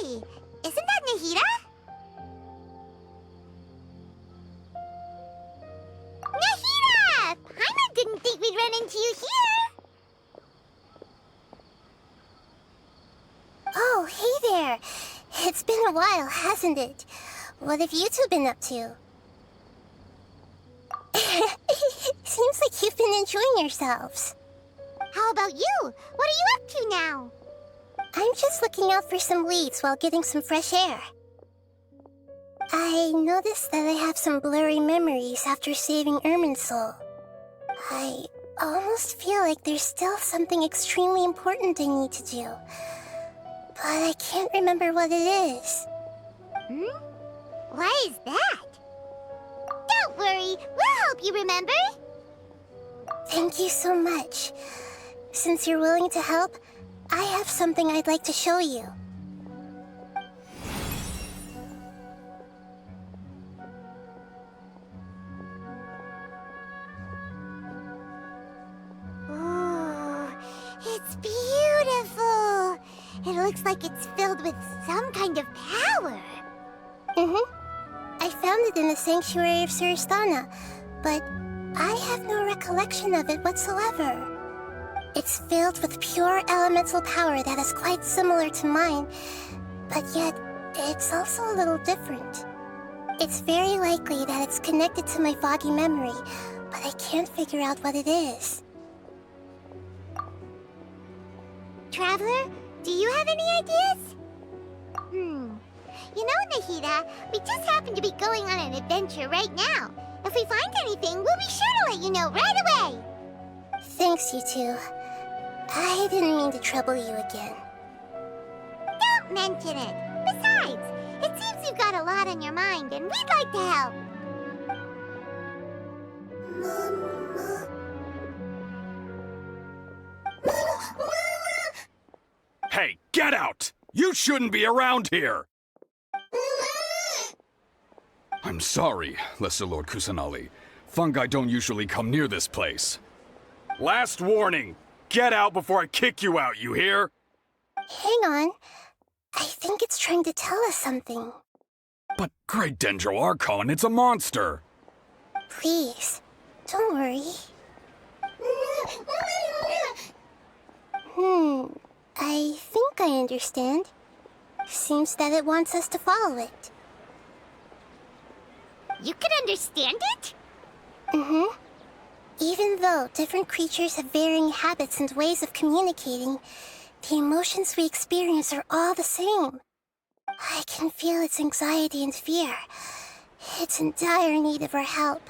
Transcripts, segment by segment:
Hey, isn't that Nahida? Nahida! Paimon didn't think we'd run into you here. Oh, hey there. It's been a while, hasn't it? What have you two been up to? Seems like you've been enjoying yourselves. How about you? What are you up to now? I'm just looking out for some leads while getting some fresh air. I noticed that I have some blurry memories after saving Ermin's soul. I almost feel like there's still something extremely important I need to do. But I can't remember what it is. Why is that? Don't worry, we'll help you remember. Thank you so much. Since you're willing to help, I have something I'd like to show you. Ooh, it's beautiful. It looks like it's filled with some kind of power. I found it in the sanctuary of Suristana, but I have no recollection of it whatsoever. It's filled with pure elemental power that is quite similar to mine, but yet it's also a little different. It's very likely that it's connected to my foggy memory, but I can't figure out what it is. Traveler, do you have any ideas? You know, Nahida, we just happen to be going on an adventure right now. If we find anything, we'll be sure to let you know right away. Thanks, you two. I didn't mean to trouble you again. Don't mention it. Besides, it seems you've got a lot on your mind, and we'd like to help. Hey, get out! You shouldn't be around here! I'm sorry, Lesser Lord Kusanali. Fungi don't usually come near this place. Last warning! Get out before I kick you out, you hear? Hang on. I think it's trying to tell us something. But Great Dendro Archon, it's a monster! Please, don't worry. I think I understand. Seems that it wants us to follow it. You can understand it? Even though different creatures have varying habits and ways of communicating, the emotions we experience are all the same. I can feel its anxiety and fear. It's in dire need of our help.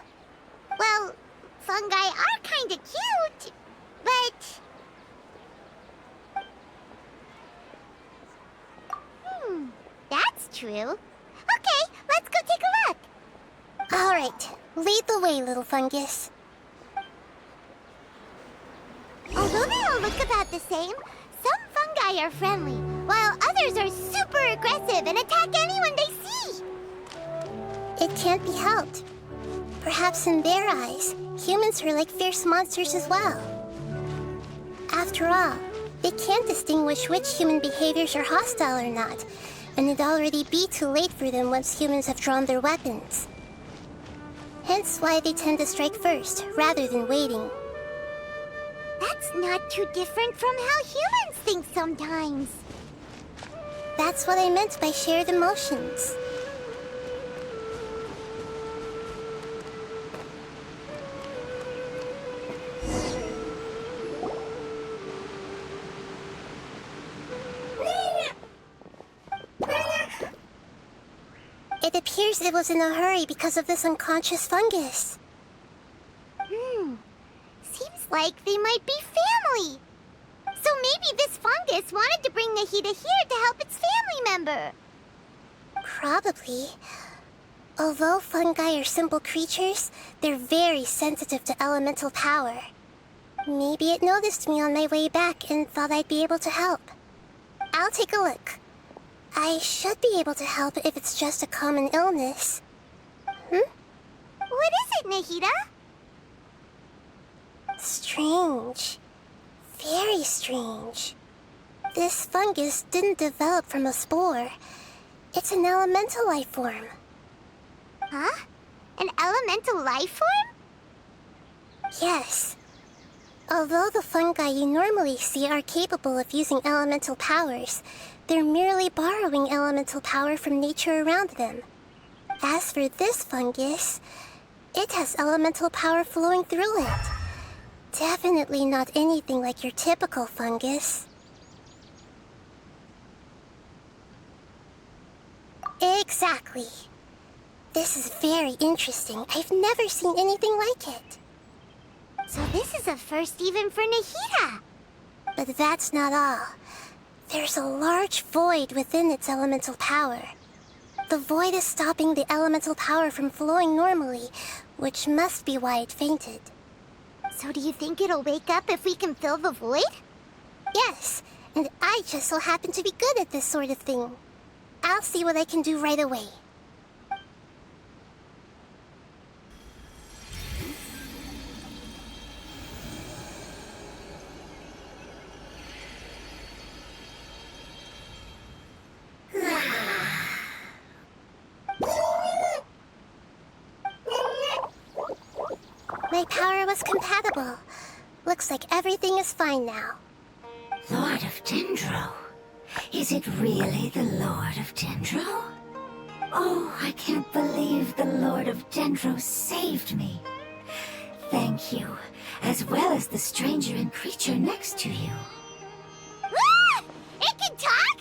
Well, fungi are kinda cute, but... that's true. Okay, let's go take a look. All right, lead the way, little fungus. Although they all look about the same, some fungi are friendly, while others are super aggressive and attack anyone they see. It can't be helped. Perhaps in their eyes, humans are like fierce monsters as well. After all, they can't distinguish which human behaviors are hostile or not, and it'd already be too late for them once humans have drawn their weapons. Hence why they tend to strike first, rather than waiting. That's not too different from how humans think sometimes. That's what I meant by shared emotions. It appears it was in a hurry because of this unconscious fungus. Seems like they might be family. So maybe this fungus wanted to bring Nahida here to help its family member. Probably. Although fungi are simple creatures, they're very sensitive to elemental power. Maybe it noticed me on my way back and thought I'd be able to help. I'll take a look. I should be able to help if it's just a common illness. What is it, Nahida? Strange. Very strange. This fungus didn't develop from a spore. It's an elemental life form. Huh? An elemental life form? Yes. Although the fungi you normally see are capable of using elemental powers, they're merely borrowing elemental power from nature around them. As for this fungus, it has elemental power flowing through it. Definitely not anything like your typical fungus. Exactly. This is very interesting. I've never seen anything like it. So this is a first even for Nahida. But that's not all. There's a large void within its elemental power. The void is stopping the elemental power from flowing normally, which must be why it fainted. So do you think it'll wake up if we can fill the void? Yes, and I just so happen to be good at this sort of thing. I'll see what I can do right away. My power was compatible. Looks like everything is fine now. Lord of Dendro? Is it really the Lord of Dendro? Oh, I can't believe the Lord of Dendro saved me. Thank you, as well as the stranger and creature next to you. Ah! It can talk?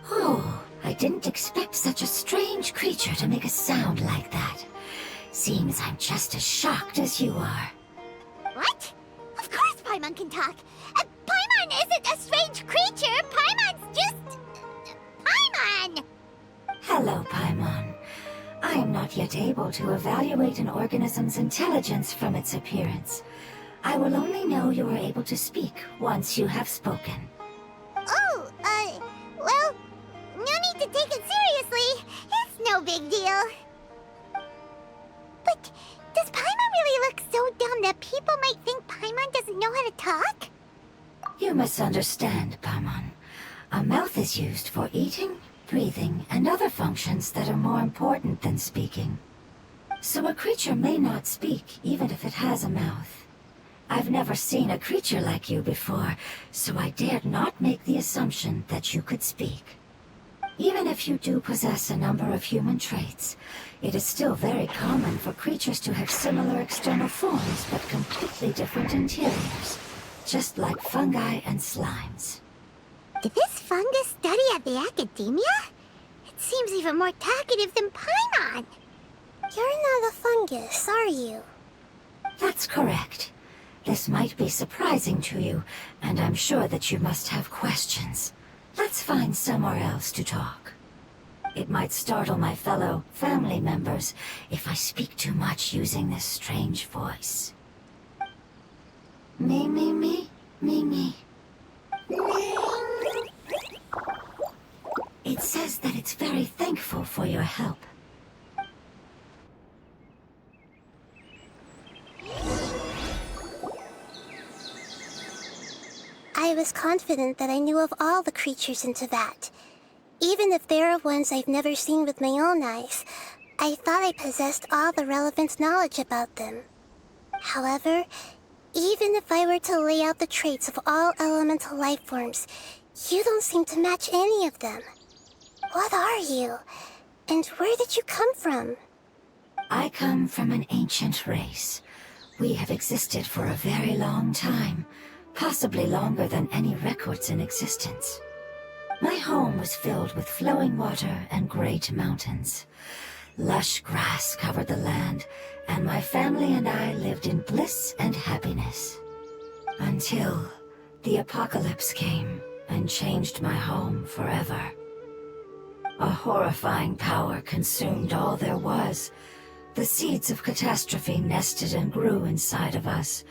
Oh, I didn't expect such a strange creature to make a sound like that. Seems I'm just as shocked as you are. What? Of course Paimon can talk. Paimon isn't a strange creature. Paimon's just... Paimon! Hello, Paimon. I am not yet able to evaluate an organism's intelligence from its appearance. I will only know you are able to speak once you have spoken. Oh, well, no need to take it seriously. It's no big deal. But does Paimon really look so dumb that people might think Paimon doesn't know how to talk? You misunderstand, Paimon. A mouth is used for eating, breathing, and other functions that are more important than speaking. So a creature may not speak, even if it has a mouth. I've never seen a creature like you before, so I dared not make the assumption that you could speak. Even if you do possess a number of human traits, it is still very common for creatures to have similar external forms but completely different interiors, just like fungi and slimes. Did this fungus study at the academia? It seems even more talkative than Paimon. You're not a fungus, are you? That's correct. This might be surprising to you, and I'm sure that you must have questions. Let's find somewhere else to talk. It might startle my fellow family members if I speak too much using this strange voice. Me, me, me, me, me. It says that it's very thankful for your help. I was confident that I knew of all the creatures in Teyvat. Even if there are ones I've never seen with my own eyes, I thought I possessed all the relevant knowledge about them. However, even if I were to lay out the traits of all elemental life forms, you don't seem to match any of them. What are you? And where did you come from? I come from an ancient race. We have existed for a very long time, possibly longer than any records in existence. My home was filled with flowing water and great mountains. Lush grass covered the land, and my family and I lived in bliss and happiness. Until the apocalypse came and changed my home forever. A horrifying power consumed all there was. The seeds of catastrophe nested and grew inside of us,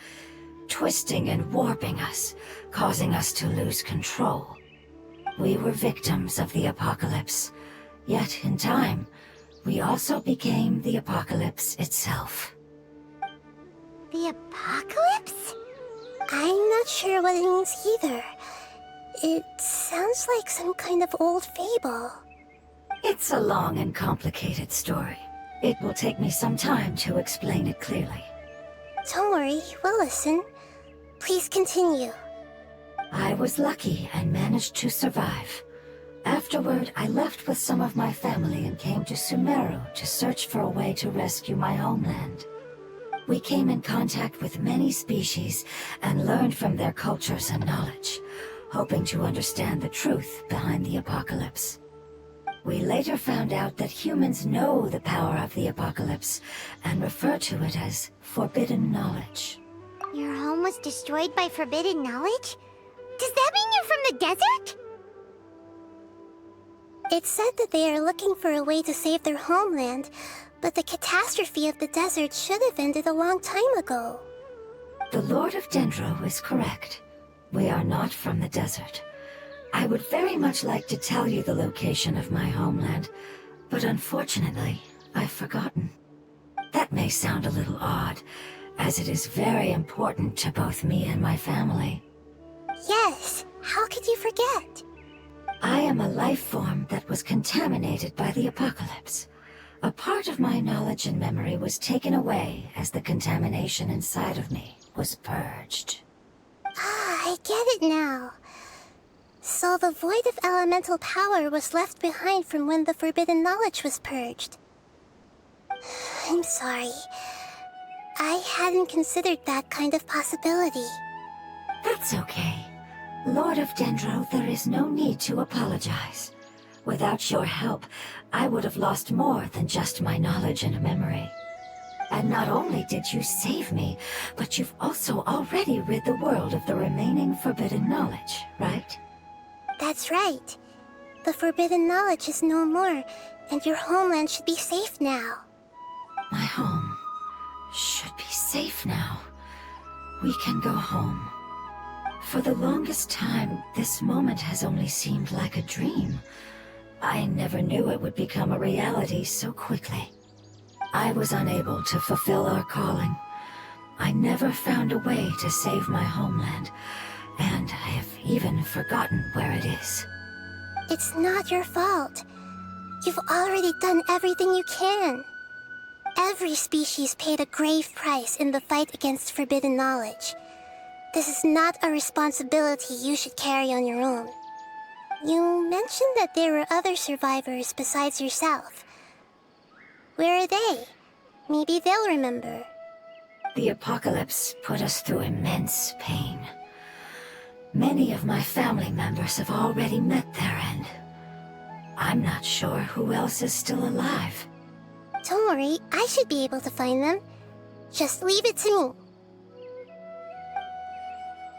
twisting and warping us, causing us to lose control. We were victims of the apocalypse, yet in time, we also became the apocalypse itself. The apocalypse? I'm not sure what it means either. It sounds like some kind of old fable. It's a long and complicated story. It will take me some time to explain it clearly. Don't worry, we'll listen. Please continue. I was lucky and managed to survive. Afterward, I left with some of my family and came to Sumeru to search for a way to rescue my homeland. We came in contact with many species and learned from their cultures and knowledge, hoping to understand the truth behind the apocalypse. We later found out that humans know the power of the apocalypse and refer to it as forbidden knowledge. Your home was destroyed by forbidden knowledge? Does that mean you're from the desert? It said that they are looking for a way to save their homeland, but the catastrophe of the desert should have ended a long time ago. The Lord of Dendro is correct. We are not from the desert. I would very much like to tell you the location of my homeland, but unfortunately, I've forgotten. That may sound a little odd, as it is very important to both me and my family. Yes, how could you forget? I am a life form that was contaminated by the apocalypse. A part of my knowledge and memory was taken away as the contamination inside of me was purged. Ah, I get it now. So the void of elemental power was left behind from when the forbidden knowledge was purged. I'm sorry. I hadn't considered that kind of possibility. That's okay. Lord of Dendro, there is no need to apologize. Without your help, I would have lost more than just my knowledge and memory. And not only did you save me, but you've also already rid the world of the remaining forbidden knowledge, right? That's right. The forbidden knowledge is no more, and your homeland should be safe now. My home should be safe now. We can go home. For the longest time, this moment has only seemed like a dream. I never knew it would become a reality so quickly. I was unable to fulfill our calling. I never found a way to save my homeland, and I have even forgotten where it is. It's not your fault. You've already done everything you can. Every species paid a grave price in the fight against forbidden knowledge. This is not a responsibility you should carry on your own. You mentioned that there were other survivors besides yourself. Where are they? Maybe they'll remember. The apocalypse put us through immense pain. Many of my family members have already met their end. I'm not sure who else is still alive. Don't worry, I should be able to find them. Just leave it to me.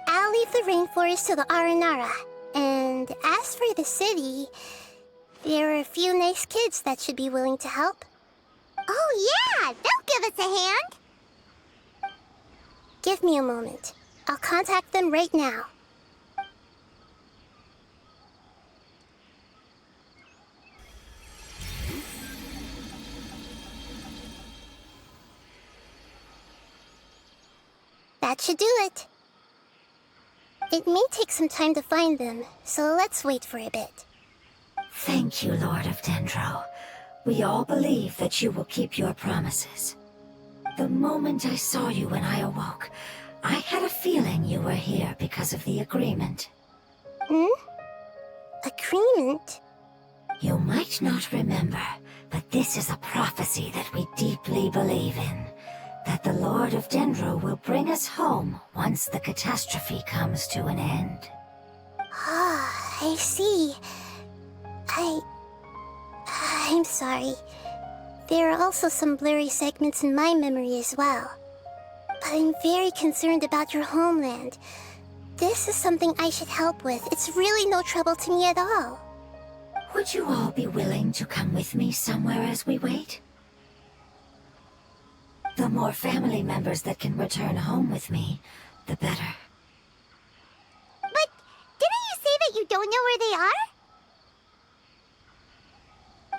I'll leave the rainforest to the Aranara. And as for the city, there are a few nice kids that should be willing to help. Oh yeah, they'll give us a hand. Give me a moment. I'll contact them right now. That should do it. It may take some time to find them, so let's wait for a bit. Thank you, Lord of Dendro. We all believe that you will keep your promises. The moment I saw you when I awoke, I had a feeling you were here because of the agreement. Agreement? You might not remember, but this is a prophecy that we deeply believe in. That the Lord of Dendro will bring us home once the catastrophe comes to an end. Ah, I see. I'm sorry. There are also some blurry segments in my memory as well. but I'm very concerned about your homeland. This is something I should help with. It's really no trouble to me at all. Would you all be willing to come with me somewhere as we wait? The more family members that can return home with me, the better. But didn't you say that you don't know where they are?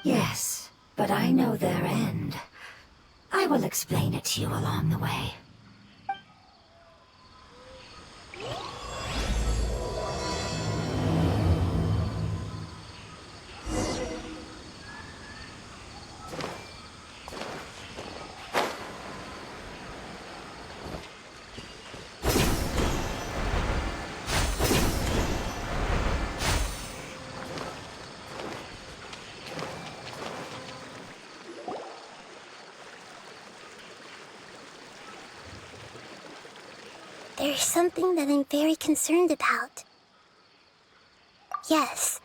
Yes, but I know their end. I will explain it to you along the way. There's something that I'm very concerned about. Yes,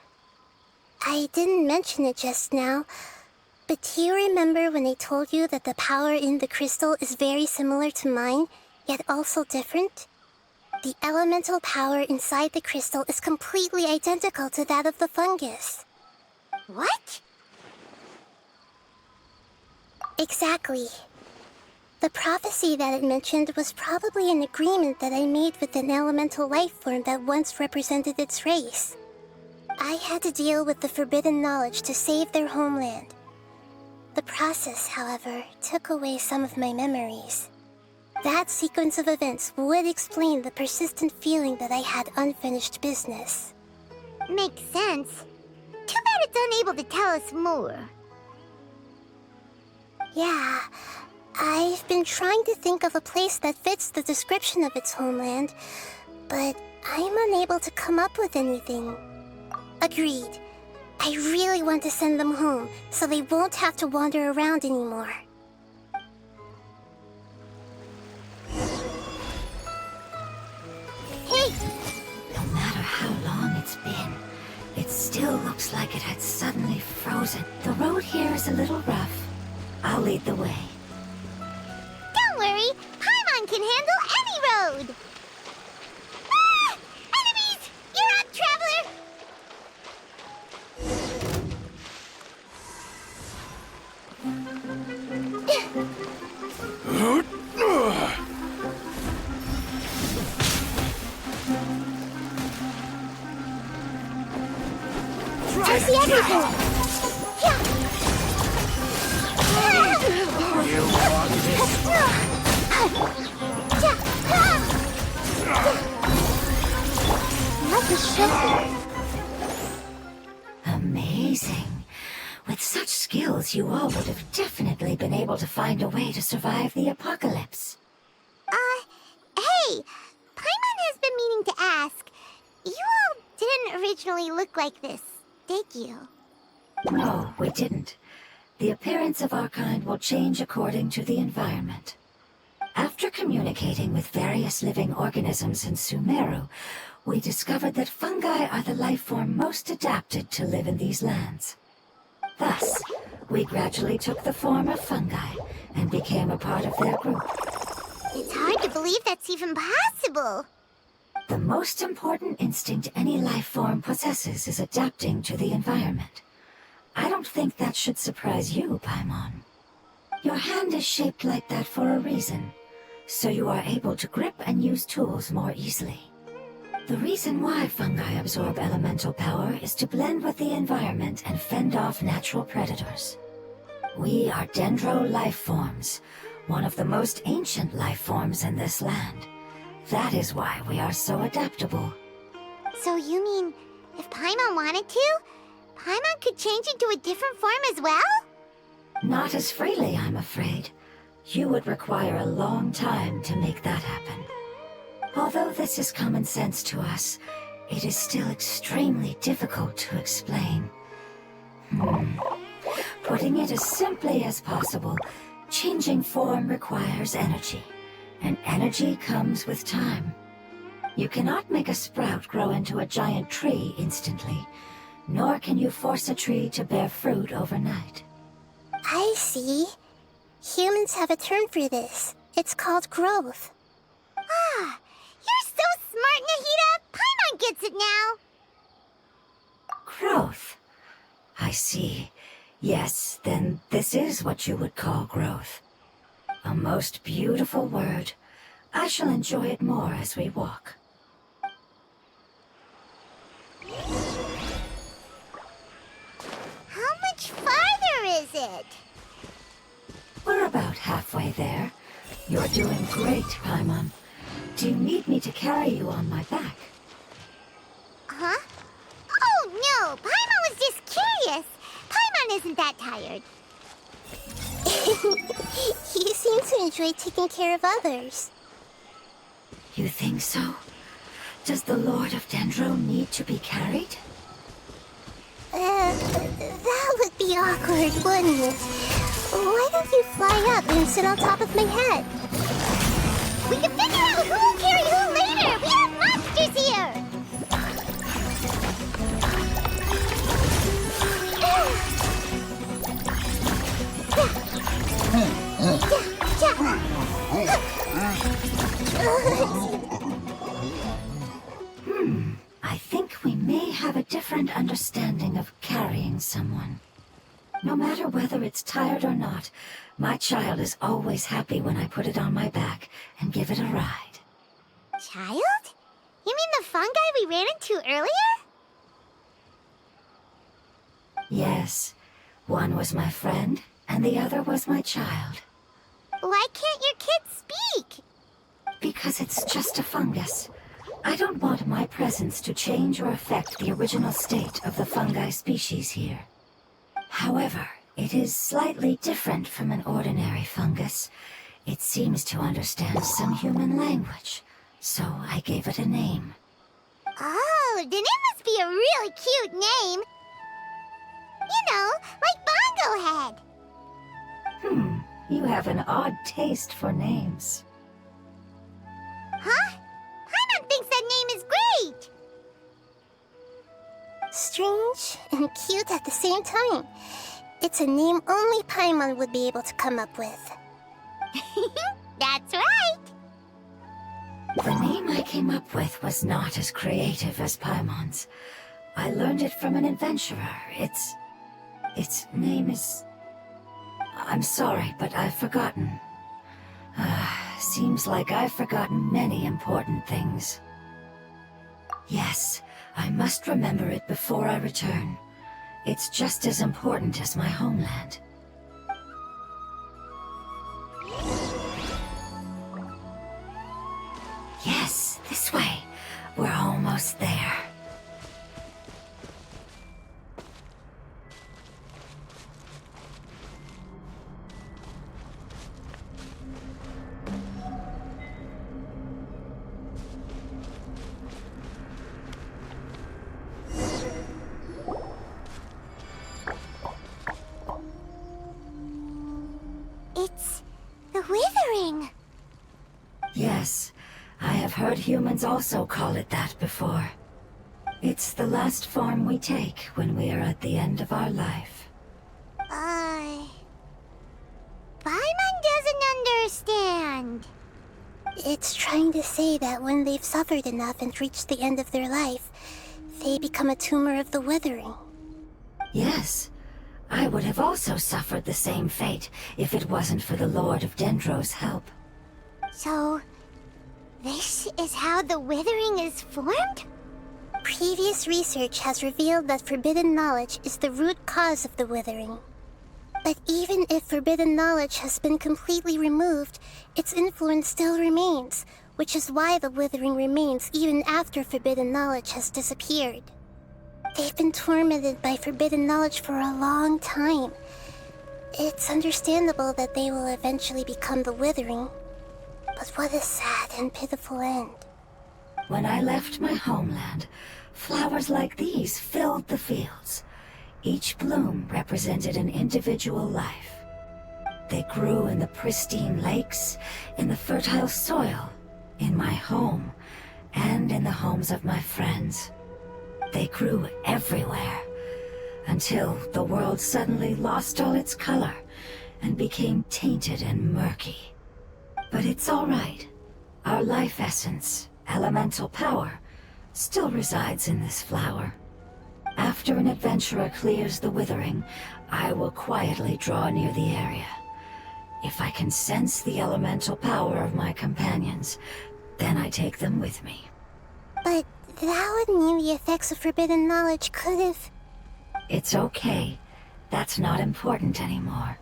I didn't mention it just now, but do you remember when I told you that the power in the crystal is very similar to mine, yet also different? The elemental power inside the crystal is completely identical to that of the fungus. What? Exactly. The prophecy that it mentioned was probably an agreement that I made with an elemental life form that once represented its race. I had to deal with the forbidden knowledge to save their homeland. The process, however, took away some of my memories. That sequence of events would explain the persistent feeling that I had unfinished business. Makes sense. Too bad it's unable to tell us more. Yeah, I've been trying to think of a place that fits the description of its homeland, but I'm unable to come up with anything. Agreed. I really want to send them home, so they won't have to wander around anymore. Hey! No matter how long it's been, it still looks like it had suddenly frozen. The road here is a little rough. I'll lead the way. Don't worry! Paimon can handle any road! Ah! Enemies! You're up, traveler! I see everything! Yeah. Not the ship. Amazing. With such skills, you all would have definitely been able to find a way to survive the apocalypse. Hey! Paimon has been meaning to ask. You all didn't originally look like this, did you? No, we didn't. The appearance of our kind will change according to the environment. After communicating with various living organisms in Sumeru, we discovered that fungi are the life form most adapted to live in these lands. Thus, we gradually took the form of fungi and became a part of their group. It's hard to believe that's even possible. The most important instinct any life form possesses is adapting to the environment. I don't think that should surprise you, Paimon. Your hand is shaped like that for a reason, so you are able to grip and use tools more easily. The reason why fungi absorb elemental power is to blend with the environment and fend off natural predators. We are dendro life forms, one of the most ancient life forms in this land. That is why we are so adaptable. So you mean, if Paimon wanted to, Paimon could change into a different form as well? Not as freely, I'm afraid. You would require a long time to make that happen. Although this is common sense to us, it is still extremely difficult to explain. Putting it as simply as possible, changing form requires energy, and energy comes with time. You cannot make a sprout grow into a giant tree instantly, nor can you force a tree to bear fruit overnight. I see. Humans have a term for this. It's called growth. see. Yes, then this is what you would call growth. A most beautiful word. I shall enjoy it more as we walk. How much farther is it? We're about halfway there. You're doing great, Paimon. Do you need me to carry you on my back? Huh? Oh, no! Paimon was just curious. Paimon isn't that tired. You seem to enjoy taking care of others. You think so? Does the Lord of Dendro need to be carried? That would be awkward, wouldn't it? Why don't you fly up and sit on top of my head? We can figure out who will carry who later! We have monsters here! I think we may have a different understanding of carrying someone. No matter whether it's tired or not, my child is always happy when I put it on my back and give it a ride. Child? You mean the fungi we ran into earlier? Yes, one was my friend, and the other was my child. Why can't your kid speak? Because it's just a fungus. I don't want my presence to change or affect the original state of the fungi species here. However, it is slightly different from an ordinary fungus. It seems to understand some human language, so I gave it a name. Oh, then it must be a really cute name. You know, like Bongo Head. You have an odd taste for names. Huh? Paimon thinks that name is great. Strange and cute at the same time. It's a name only Paimon would be able to come up with. That's right. The name I came up with was not as creative as Paimon's. I learned it from an adventurer. Its name is... I'm sorry, but I've forgotten. Seems like I've forgotten many important things. Yes, I must remember it before I return. It's just as important as my homeland. Yes, this way. We're almost there. It's the withering. Yes, I have heard humans also call it that before. It's the last form we take when we are at the end of our life. Paimon doesn't understand. It's trying to say that when they've suffered enough and reached the end of their life, they become a tumor of the withering. Yes, I would have also suffered the same fate if it wasn't for the Lord of Dendro's help. So, this is how the withering is formed? Previous research has revealed that forbidden knowledge is the root cause of the withering. But even if forbidden knowledge has been completely removed, its influence still remains, which is why the withering remains even after forbidden knowledge has disappeared. They've been tormented by forbidden knowledge for a long time. It's understandable that they will eventually become the withering. But what a sad and pitiful end. When I left my homeland, flowers like these filled the fields. Each bloom represented an individual life. They grew in the pristine lakes, in the fertile soil, in my home, and in the homes of my friends. They grew everywhere, until the world suddenly lost all its color and became tainted and murky. But it's all right. Our life essence, elemental power, still resides in this flower. After an adventurer clears the withering, I will quietly draw near the area. If I can sense the elemental power of my companions, then I take them with me. But that would mean the effects of forbidden knowledge could have... It's okay. That's not important anymore.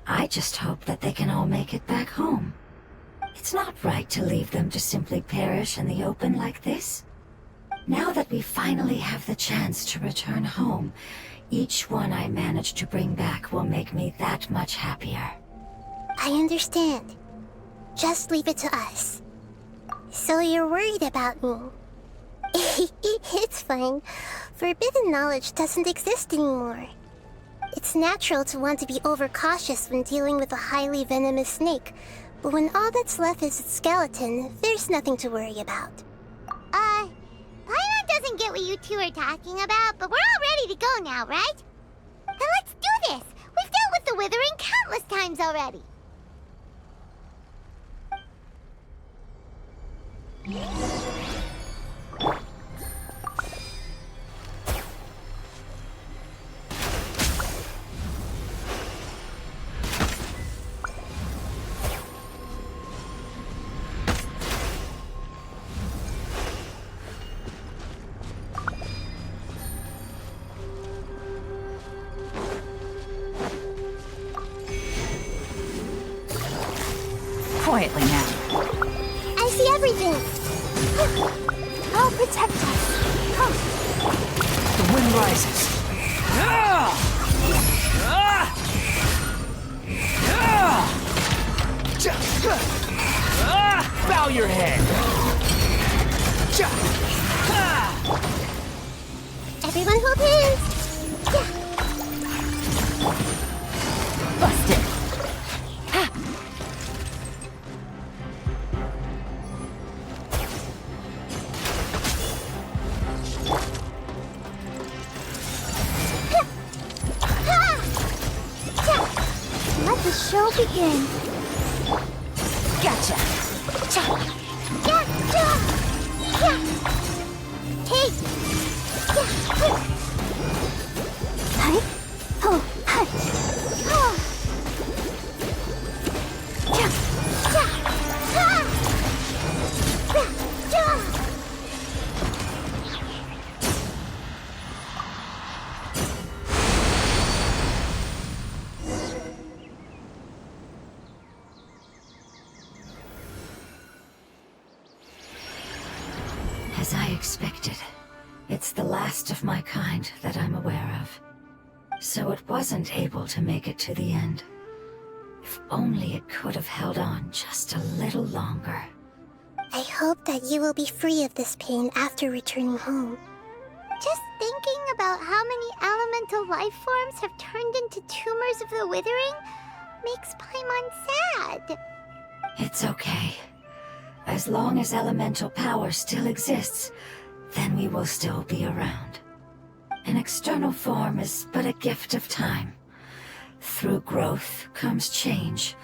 I just hope that they can all make it back home. It's not right to leave them to simply perish in the open like this. Now that we finally have the chance to return home, each one I manage to bring back will make me that much happier. I understand. Just leave it to us. So you're worried about me? It's fine. Forbidden knowledge doesn't exist anymore. It's natural to want to be overcautious when dealing with a highly venomous snake, but when all that's left is its skeleton, there's nothing to worry about. Paimon doesn't get what you two are talking about, but we're all ready to go now, right? Then let's do this! We've dealt with the withering countless times already! Quietly now. I see everything! I'll protect us! Come! The wind rises. Bow your head. Everyone hold hands! Busted. Let the show begin! Gotcha. Hey! Hi! Oh, hi! Oh! As I expected, it's the last of my kind that I'm aware of. So it wasn't able to make it to the end. If only it could have held on just a little longer. I hope that you will be free of this pain after returning home. Just thinking about how many elemental life forms have turned into tumors of the withering makes Paimon sad. It's okay. As long as elemental power still exists, then we will still be around. An external form is but a gift of time. Through growth comes change,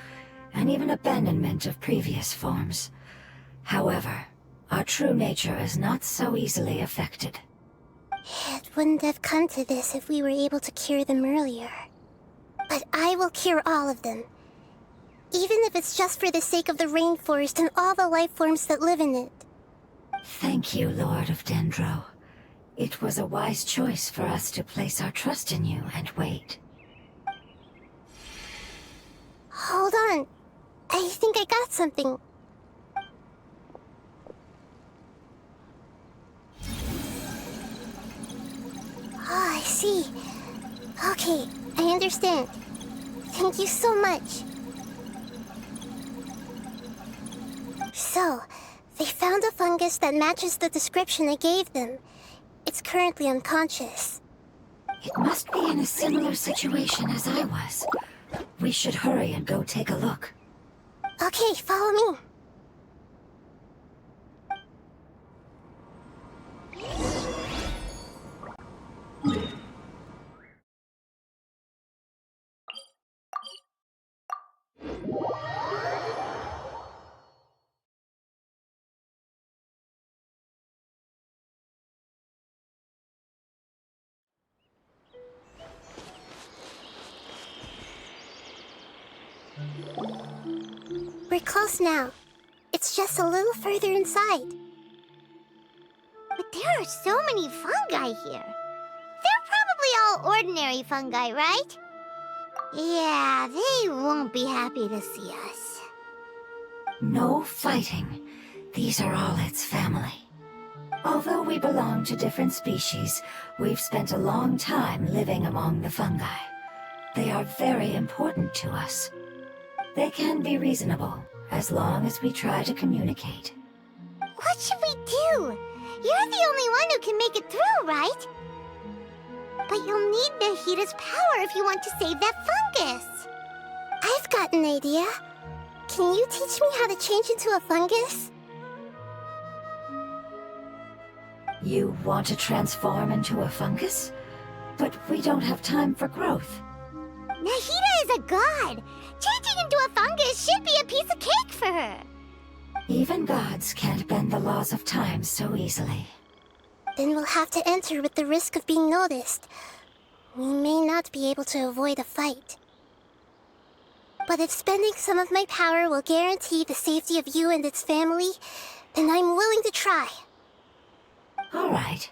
and even abandonment of previous forms. However, our true nature is not so easily affected. It wouldn't have come to this if we were able to cure them earlier. But I will cure all of them. Even if it's just for the sake of the rainforest and all the life forms that live in it. Thank you, Lord of Dendro. It was a wise choice for us to place our trust in you and wait. Hold on. I think I got something. Oh, I see. Okay, I understand. Thank you so much. So, they found a fungus that matches the description I gave them. It's currently unconscious. It must be in a similar situation as I was. We should hurry and go take a look. Okay, follow me. close now. It's just a little further inside. But there are so many fungi here. They're probably all ordinary fungi, right? Yeah, they won't be happy to see us. No fighting. These are all its family. Although we belong to different species, we've spent a long time living among the fungi. They are very important to us. They can be reasonable, as long as we try to communicate. What should we do? You're the only one who can make it through, right? But you'll need Nahida's power if you want to save that fungus. I've got an idea. Can you teach me how to change into a fungus? You want to transform into a fungus? But we don't have time for growth. Nahida is a god. Changing into a fungus should be a piece of cake for her. Even gods can't bend the laws of time so easily. Then we'll have to enter with the risk of being noticed. We may not be able to avoid a fight. But if spending some of my power will guarantee the safety of you and its family, then I'm willing to try. All right.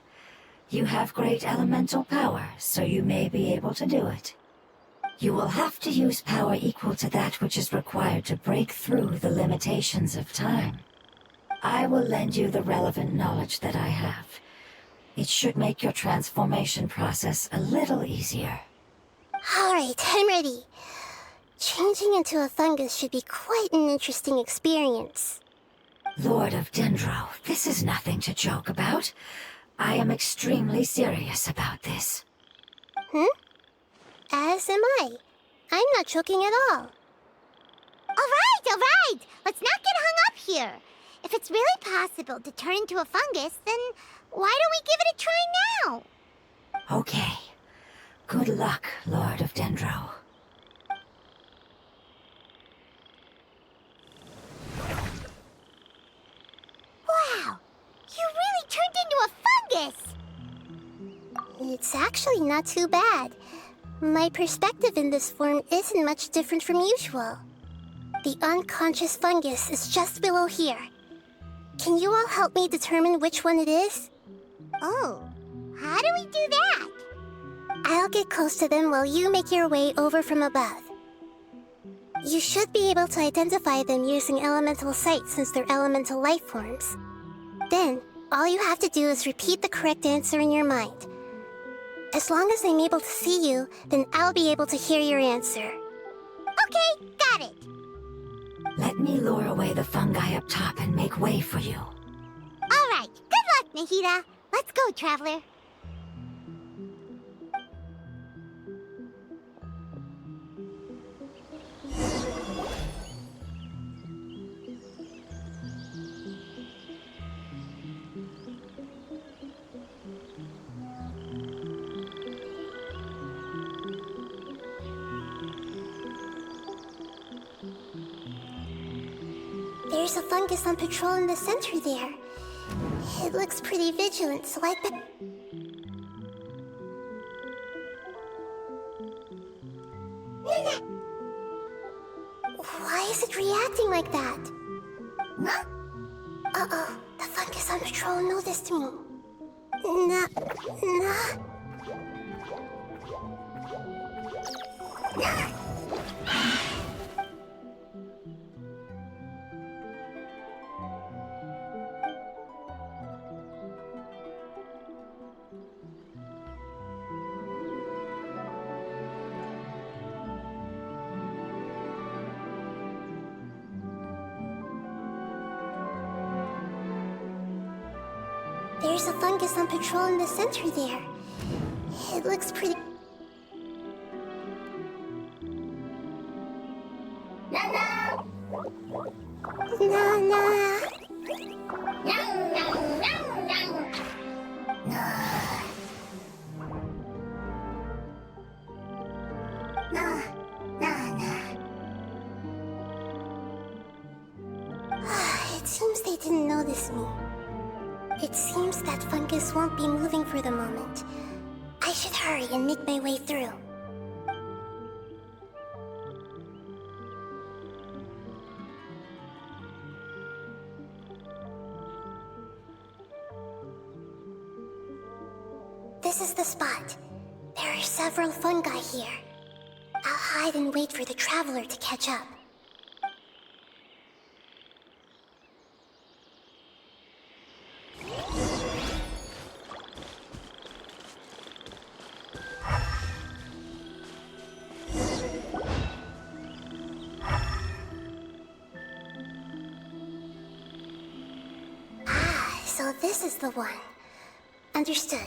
You have great elemental power, so you may be able to do it. You will have to use power equal to that which is required to break through the limitations of time. I will lend you the relevant knowledge that I have. It should make your transformation process a little easier. All right, I'm ready. Changing into a fungus should be quite an interesting experience. Lord of Dendro, this is nothing to joke about. I am extremely serious about this. As am I. I'm not joking at all. All right. Let's not get hung up here. If it's really possible to turn into a fungus, then why don't we give it a try now? Okay. Good luck, Lord of Dendro. Wow, you really turned into a fungus! It's actually not too bad. My perspective in this form isn't much different from usual. The unconscious fungus is just below here. Can you all help me determine which one it is? Oh, how do we do that? I'll get close to them while you make your way over from above. You should be able to identify them using elemental sight since they're elemental life forms. Then, all you have to do is repeat the correct answer in your mind. As long as I'm able to see you, then I'll be able to hear your answer. Okay, got it. Let me lure away the fungi up top and make way for you. All right, good luck, Nahida. Let's go, Traveler. There's a fungus on patrol in the center there. It looks pretty vigilant, so I bet... Why is it reacting like that? Uh-oh, the fungus on patrol noticed me. Nah. There's a fungus on patrol in the center there. It looks pretty... Nah. It seems they didn't notice me. It seems that fungus won't be moving for the moment. I should hurry and make my way through. This is the spot. There are several fungi here. I'll hide and wait for the traveler to catch up. So this is the one. Understood.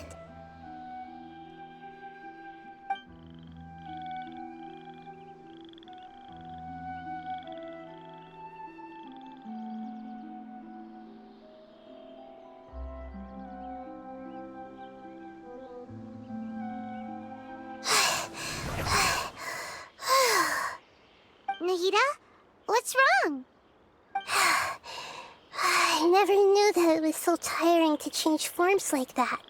Nahida? What's wrong? I never knew that it was so tiring to change forms like that.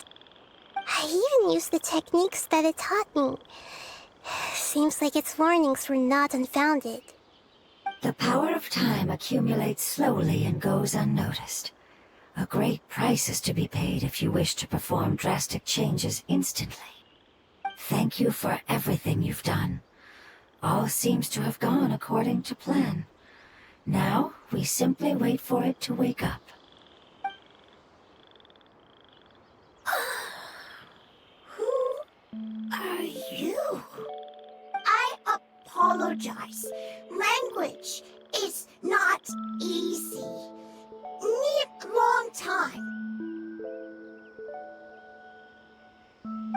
I even used the techniques that it taught me. Seems like its warnings were not unfounded. The power of time accumulates slowly and goes unnoticed. A great price is to be paid if you wish to perform drastic changes instantly. Thank you for everything you've done. All seems to have gone according to plan. Now, we simply wait for it to wake up. Who are you? I apologize. Language is not easy. Need long time.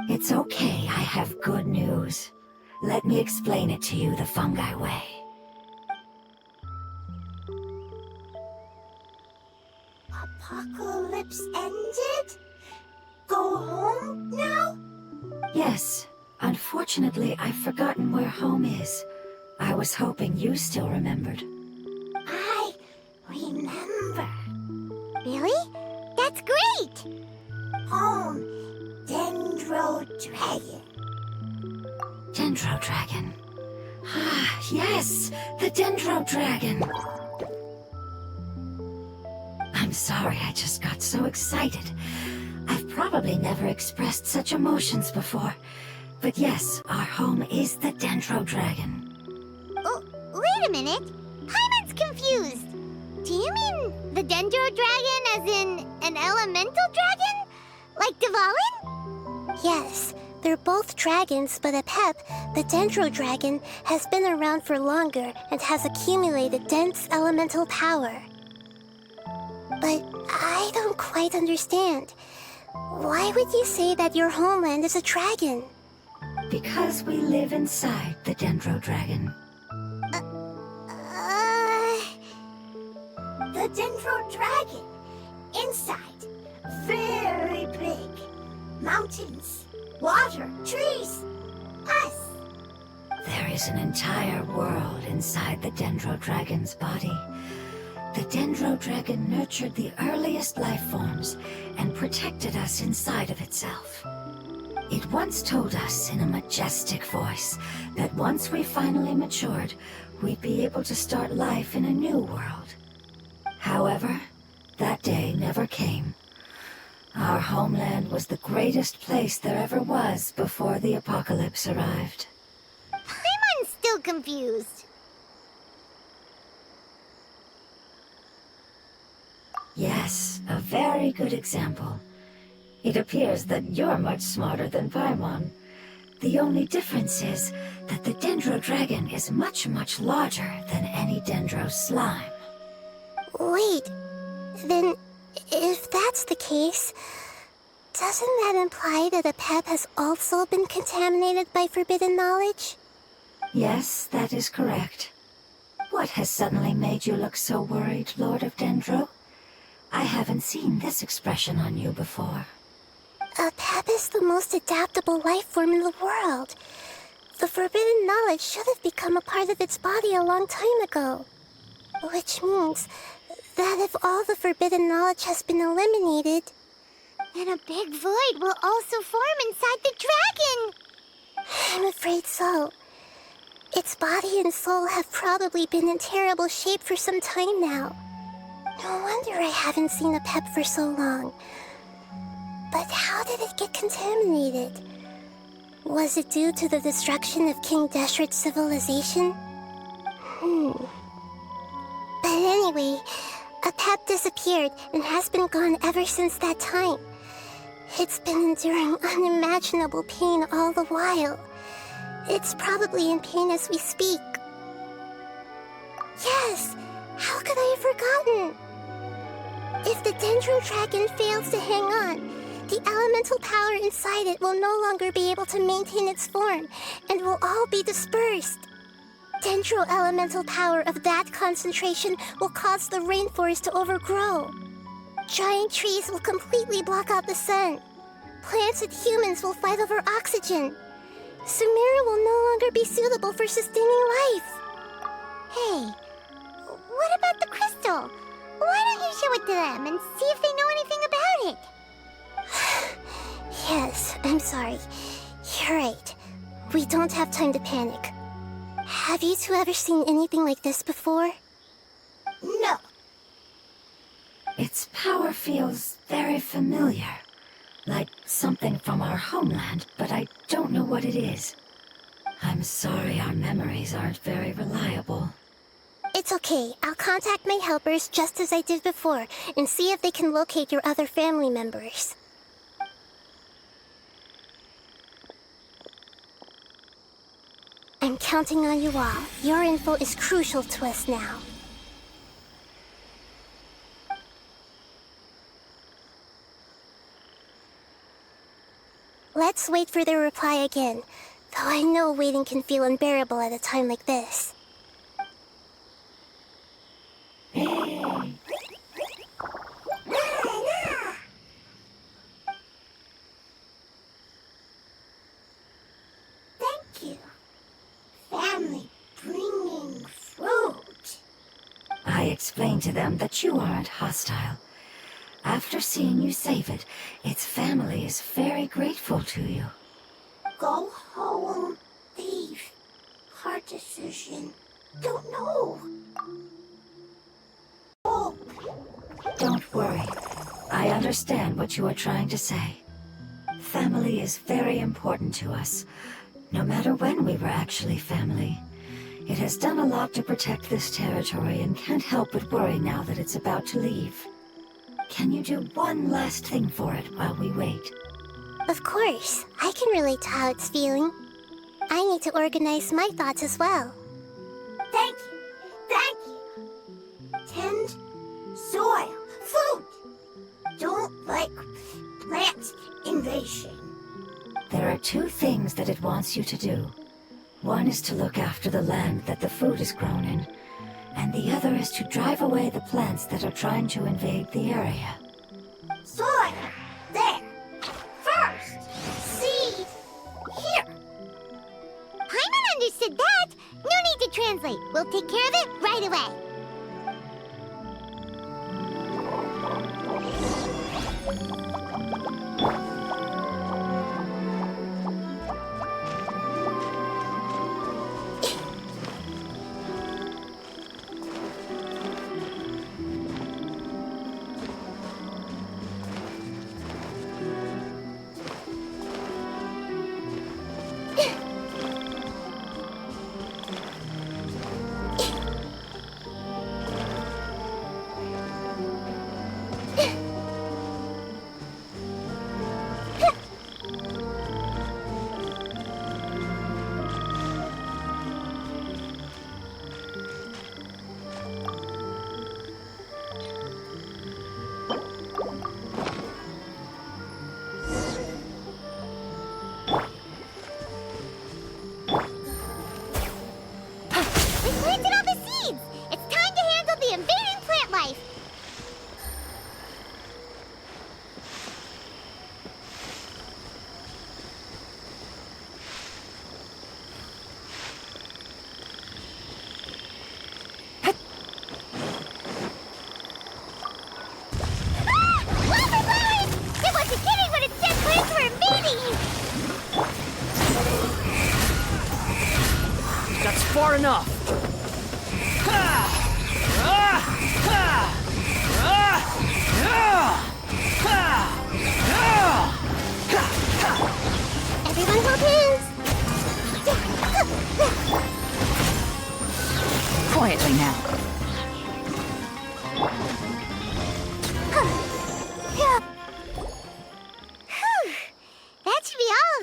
It's okay, I have good news. Let me explain it to you the fungi way. Apocalypse ended? Go home now? Yes. Unfortunately, I've forgotten where home is. I was hoping you still remembered. I remember. Really? That's great! Home, Dendro Dragon. Dendro Dragon. Ah, yes! The Dendro Dragon! I'm sorry, I just got so excited. I've probably never expressed such emotions before. But yes, our home is the Dendro Dragon. Oh, wait a minute. Paimon's confused. Do you mean the Dendro Dragon as in an elemental dragon? Like Dvalin? Yes, they're both dragons, but Apep, the Dendro Dragon, has been around for longer and has accumulated dense elemental power. But I don't quite understand. Why would you say that your homeland is a dragon? Because we live inside the Dendro Dragon. The Dendro Dragon. Inside. Very big. Mountains. Water. Trees. Us. There is an entire world inside the Dendro Dragon's body. The Dendro Dragon nurtured the earliest life forms and protected us inside of itself. It once told us in a majestic voice that once we finally matured, we'd be able to start life in a new world. However, that day never came. Our homeland was the greatest place there ever was before the apocalypse arrived. Paimon's still confused. Yes, a very good example. It appears that you're much smarter than Paimon. The only difference is that the Dendro Dragon is much, much larger than any Dendro slime. Wait, then if that's the case, doesn't that imply that Apep has also been contaminated by forbidden knowledge? Yes, that is correct. What has suddenly made you look so worried, Lord of Dendro? I haven't seen this expression on you before. Apep is the most adaptable life form in the world. The forbidden knowledge should have become a part of its body a long time ago. Which means that if all the forbidden knowledge has been eliminated, then a big void will also form inside the dragon! I'm afraid so. Its body and soul have probably been in terrible shape for some time now. No wonder I haven't seen Apep for so long. But how did it get contaminated? Was it due to the destruction of King Deshret's civilization? But anyway, a pet disappeared and has been gone ever since that time. It's been enduring unimaginable pain all the while. It's probably in pain as we speak. Yes! How could I have forgotten? If the Dendro Dragon fails to hang on, the elemental power inside it will no longer be able to maintain its form and will all be dispersed. Dendro elemental power of that concentration will cause the rainforest to overgrow. Giant trees will completely block out the sun. Plants and humans will fight over oxygen. Sumeru will no longer be suitable for sustaining life. Hey, what about the crystal? Why don't you show it to them and see if they know anything about it? Yes, I'm sorry. You're right. We don't have time to panic. Have you two ever seen anything like this before? No. Its power feels very familiar. Like something from our homeland, but I don't know what it is. I'm sorry our memories aren't very reliable. It's okay. I'll contact my helpers just as I did before and see if they can locate your other family members. I'm counting on you all. Your info is crucial to us now. Let's wait for their reply again, though I know waiting can feel unbearable at a time like this. Thank you. Family bringing fruit. I explained to them that you aren't hostile. After seeing you save it, its family is very grateful to you. Go home. Leave. Hard decision. Don't know. Oh. Don't worry. I understand what you are trying to say. Family is very important to us, no matter when we were actually family. It has done a lot to protect this territory and can't help but worry now that it's about to leave. Can you do one last thing for it while we wait? Of course, I can relate to how it's feeling. I need to organize my thoughts as well. Thank you. Thank you. Tend soil. Food. Don't like plant invasion. There are two things that it wants you to do. One is to look after the land that the food is grown in, and the other is to drive away the plants that are trying to invade the area. Soil. There. First. Seed. Here. Paimon understood that. No need to translate. We'll take care of it right away. Far enough.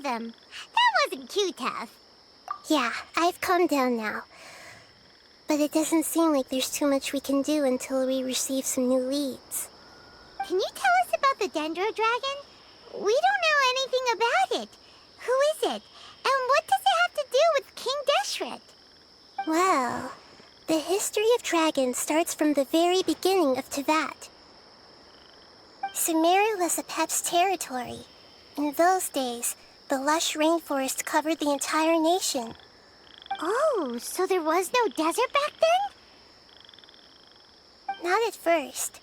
them. That wasn't too tough. Yeah, I've calmed down now. But it doesn't seem like there's too much we can do until we receive some new leads. Can you tell us about the Dendro Dragon? We don't know anything about it. Who is it? And what does it have to do with King Deshret? Well, the history of dragons starts from the very beginning of Tevat. Sumeru was Apep's territory. In those days, the lush rainforest covered the entire nation. Oh, so there was no desert back then? Not at first.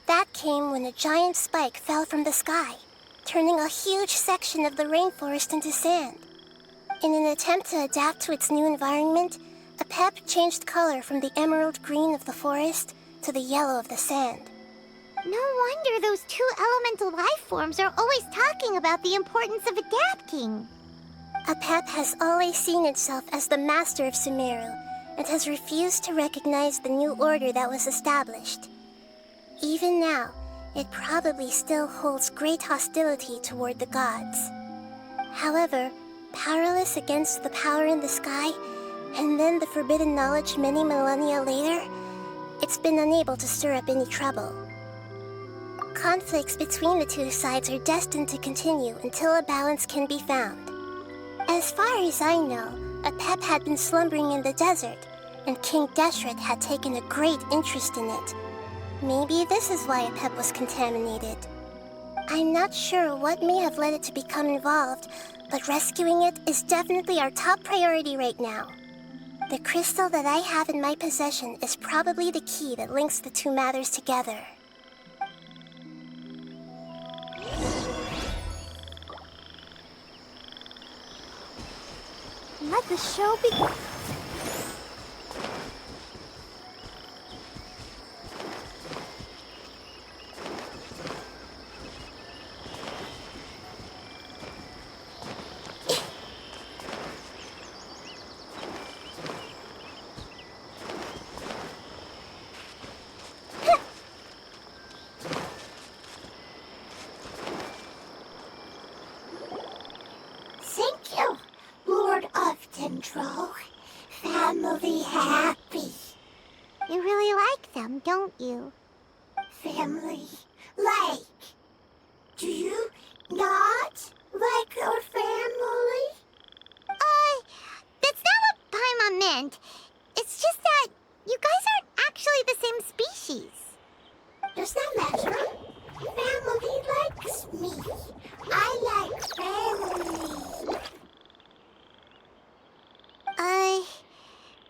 That came when a giant spike fell from the sky, turning a huge section of the rainforest into sand. In an attempt to adapt to its new environment, Apep changed color from the emerald green of the forest to the yellow of the sand. No wonder those two elemental life forms are always talking about the importance of adapting. Apep has always seen itself as the master of Sumeru and has refused to recognize the new order that was established. Even now, it probably still holds great hostility toward the gods. However, powerless against the power in the sky, and then the forbidden knowledge many millennia later, it's been unable to stir up any trouble. Conflicts between the two sides are destined to continue until a balance can be found. As far as I know, Apep had been slumbering in the desert, and King Deshret had taken a great interest in it. Maybe this is why Apep was contaminated. I'm not sure what may have led it to become involved, but rescuing it is definitely our top priority right now. The crystal that I have in my possession is probably the key that links the two matters together. Let the show begin. Thank you, Lord of Dendro. Family happy. You really like them, don't you? Family like. Do you not like your family? That's not what Paimon meant. It's just that you guys aren't actually the same species. Does that matter? Family likes me. I like family.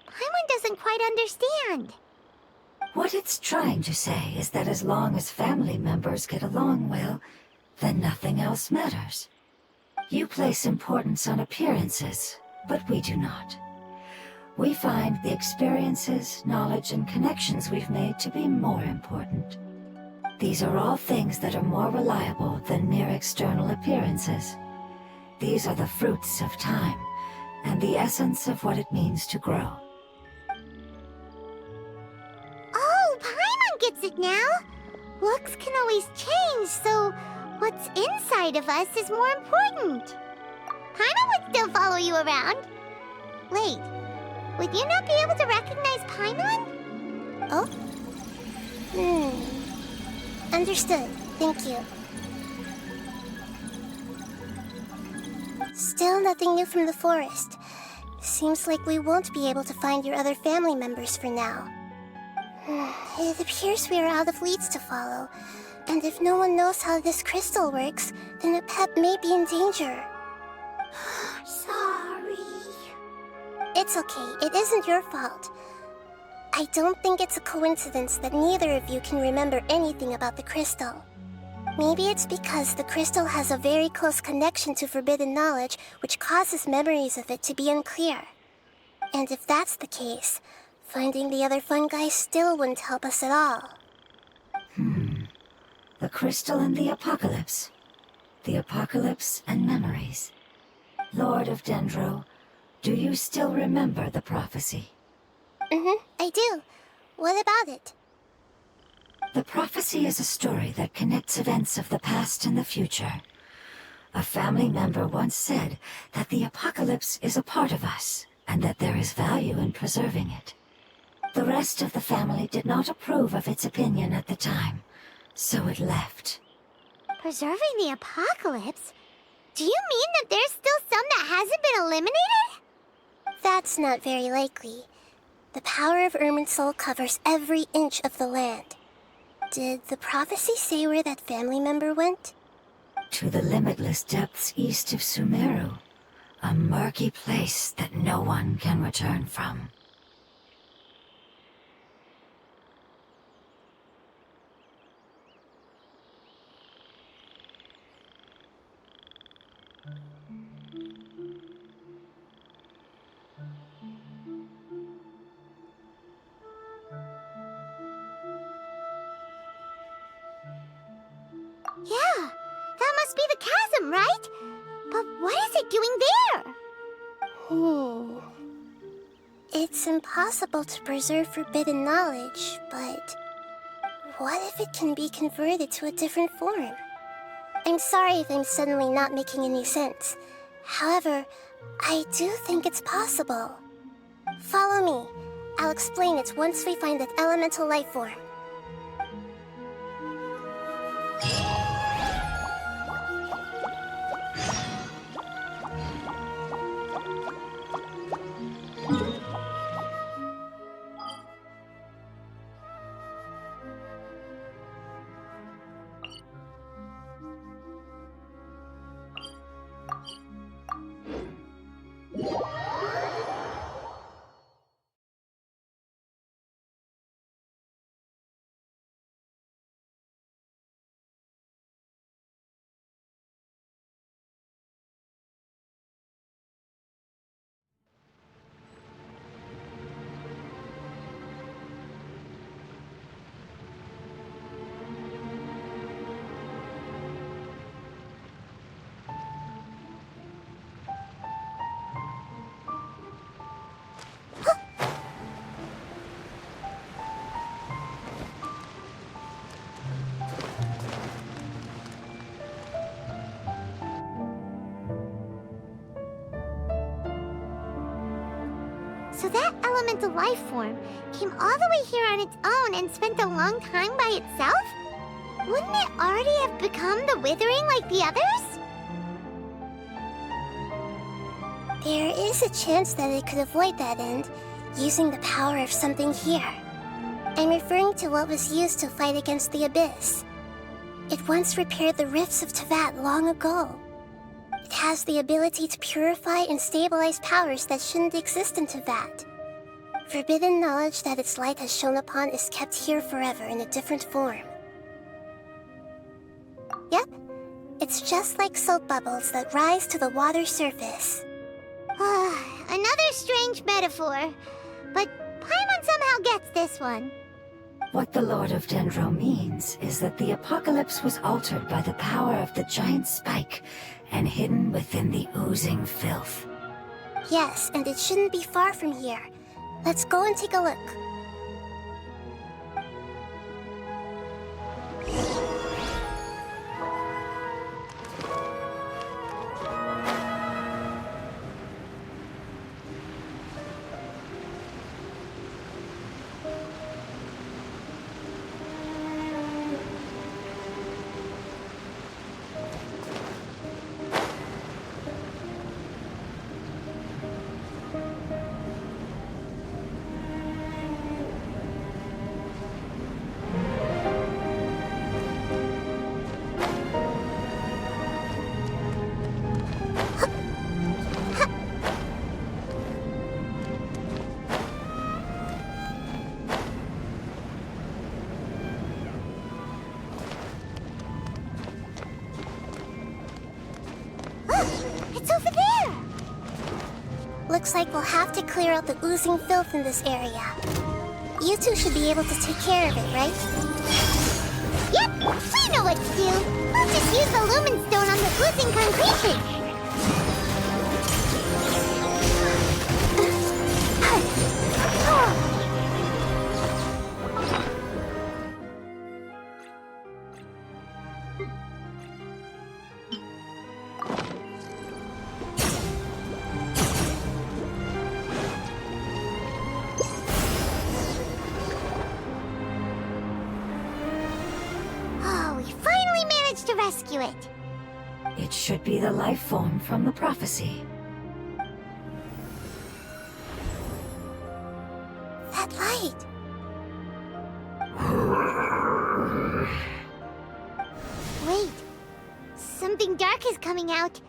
Paimon doesn't quite understand. What it's trying to say is that as long as family members get along well, then nothing else matters. You place importance on appearances, but we do not. We find the experiences, knowledge, and connections we've made to be more important. These are all things that are more reliable than mere external appearances. These are the fruits of time, and the essence of what it means to grow. Oh, Paimon gets it now. Looks can always change, so what's inside of us is more important. Paimon would still follow you around. Wait, would you not be able to recognize Paimon? Oh? Understood. Thank you. Still nothing new from the forest. Seems like we won't be able to find your other family members for now. It appears we are out of leads to follow, and if no one knows how this crystal works, then Apep may be in danger. Sorry. It's okay, it isn't your fault. I don't think it's a coincidence that neither of you can remember anything about the crystal. Maybe it's because the crystal has a very close connection to forbidden knowledge, which causes memories of it to be unclear. And if that's the case, finding the other fungi still wouldn't help us at all. The crystal and the apocalypse. The apocalypse and memories. Lord of Dendro, do you still remember the prophecy? I do. What about it? The prophecy is a story that connects events of the past and the future. A family member once said that the apocalypse is a part of us, and that there is value in preserving it. The rest of the family did not approve of its opinion at the time, so it left. Preserving the apocalypse? Do you mean that there's still some that hasn't been eliminated? That's not very likely. The power of Irminsul covers every inch of the land. Did the prophecy say where that family member went? To the limitless depths east of Sumeru, a murky place that no one can return from. Yeah, that must be the chasm, right? But what is it doing there? It's impossible to preserve forbidden knowledge, but what if it can be converted to a different form? I'm sorry if I'm suddenly not making any sense. However, I do think it's possible. Follow me. I'll explain it once we find that elemental life form. So that elemental life form came all the way here on its own and spent a long time by itself? Wouldn't it already have become the Withering like the others? There is a chance that it could avoid that end, using the power of something here. I'm referring to what was used to fight against the Abyss. It once repaired the rifts of Tevat long ago. It has the ability to purify and stabilize powers that shouldn't exist in Tevat. Forbidden knowledge that its light has shone upon is kept here forever in a different form. Yep, it's just like soap bubbles that rise to the water's surface. Another strange metaphor, but Paimon somehow gets this one. What the Lord of Dendro means is that the apocalypse was altered by the power of the giant spike and hidden within the oozing filth. Yes, and it shouldn't be far from here. Let's go and take a look. It's over there! Looks like we'll have to clear out the oozing filth in this area. You two should be able to take care of it, right? Yep, we know what to do. We'll just use the lumen stone on the oozing concretion. rescue it? It should be the life form from the prophecy. That light. Wait. Something dark is coming out.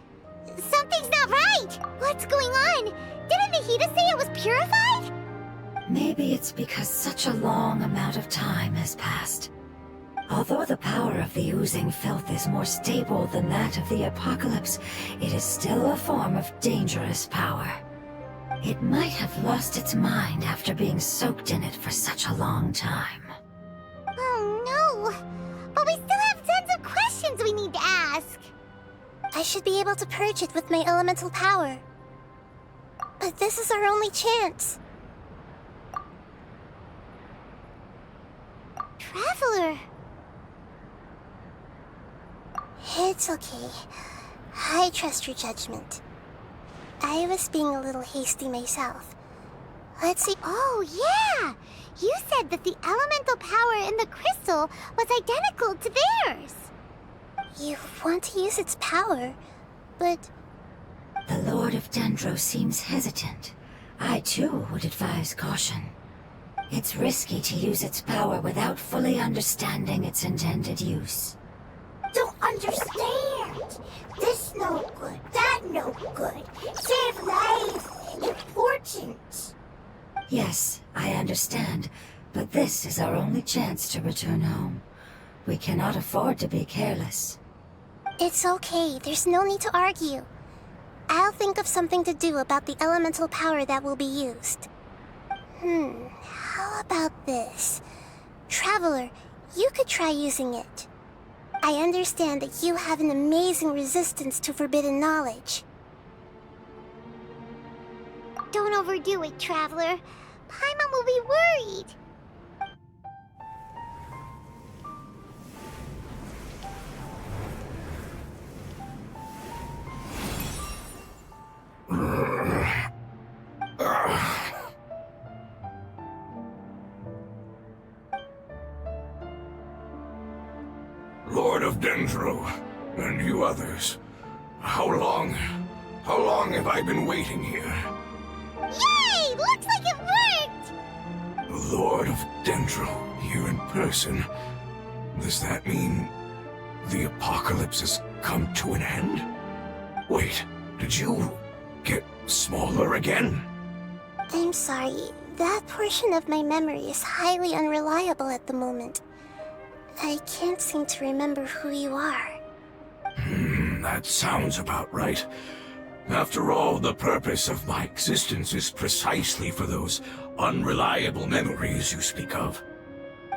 Something's not right! What's going on? Didn't Nahida say it was purified? Maybe it's because such a long amount of time has passed. Although the power of the oozing filth is more stable than that of the apocalypse, it is still a form of dangerous power. It might have lost its mind after being soaked in it for such a long time. Oh no! But we still have tons of questions we need to ask! I should be able to purge it with my elemental power. But this is our only chance. Traveler! It's okay. I trust your judgment. I was being a little hasty myself. Let's see. Oh yeah! You said that the elemental power in the crystal was identical to theirs! You want to use its power, but... The Lord of Dendro seems hesitant. I too would advise caution. It's risky to use its power without fully understanding its intended use. Don't understand. This no good, that no good. Save lives. Important. Yes, I understand, but this is our only chance to return home. We cannot afford to be careless. It's okay, there's no need to argue. I'll think of something to do about the elemental power that will be used. How about this? Traveler, you could try using it. I understand that you have an amazing resistance to forbidden knowledge. Don't overdo it, Traveler. Paimon will be worried. Lord of Dendro, and you others, how long have I been waiting here? Yay! Looks like it worked! Lord of Dendro, here in person. Does that mean the apocalypse has come to an end? Wait, did you get smaller again? I'm sorry, that portion of my memory is highly unreliable at the moment. I can't seem to remember who you are. That sounds about right. After all, the purpose of my existence is precisely for those unreliable memories you speak of.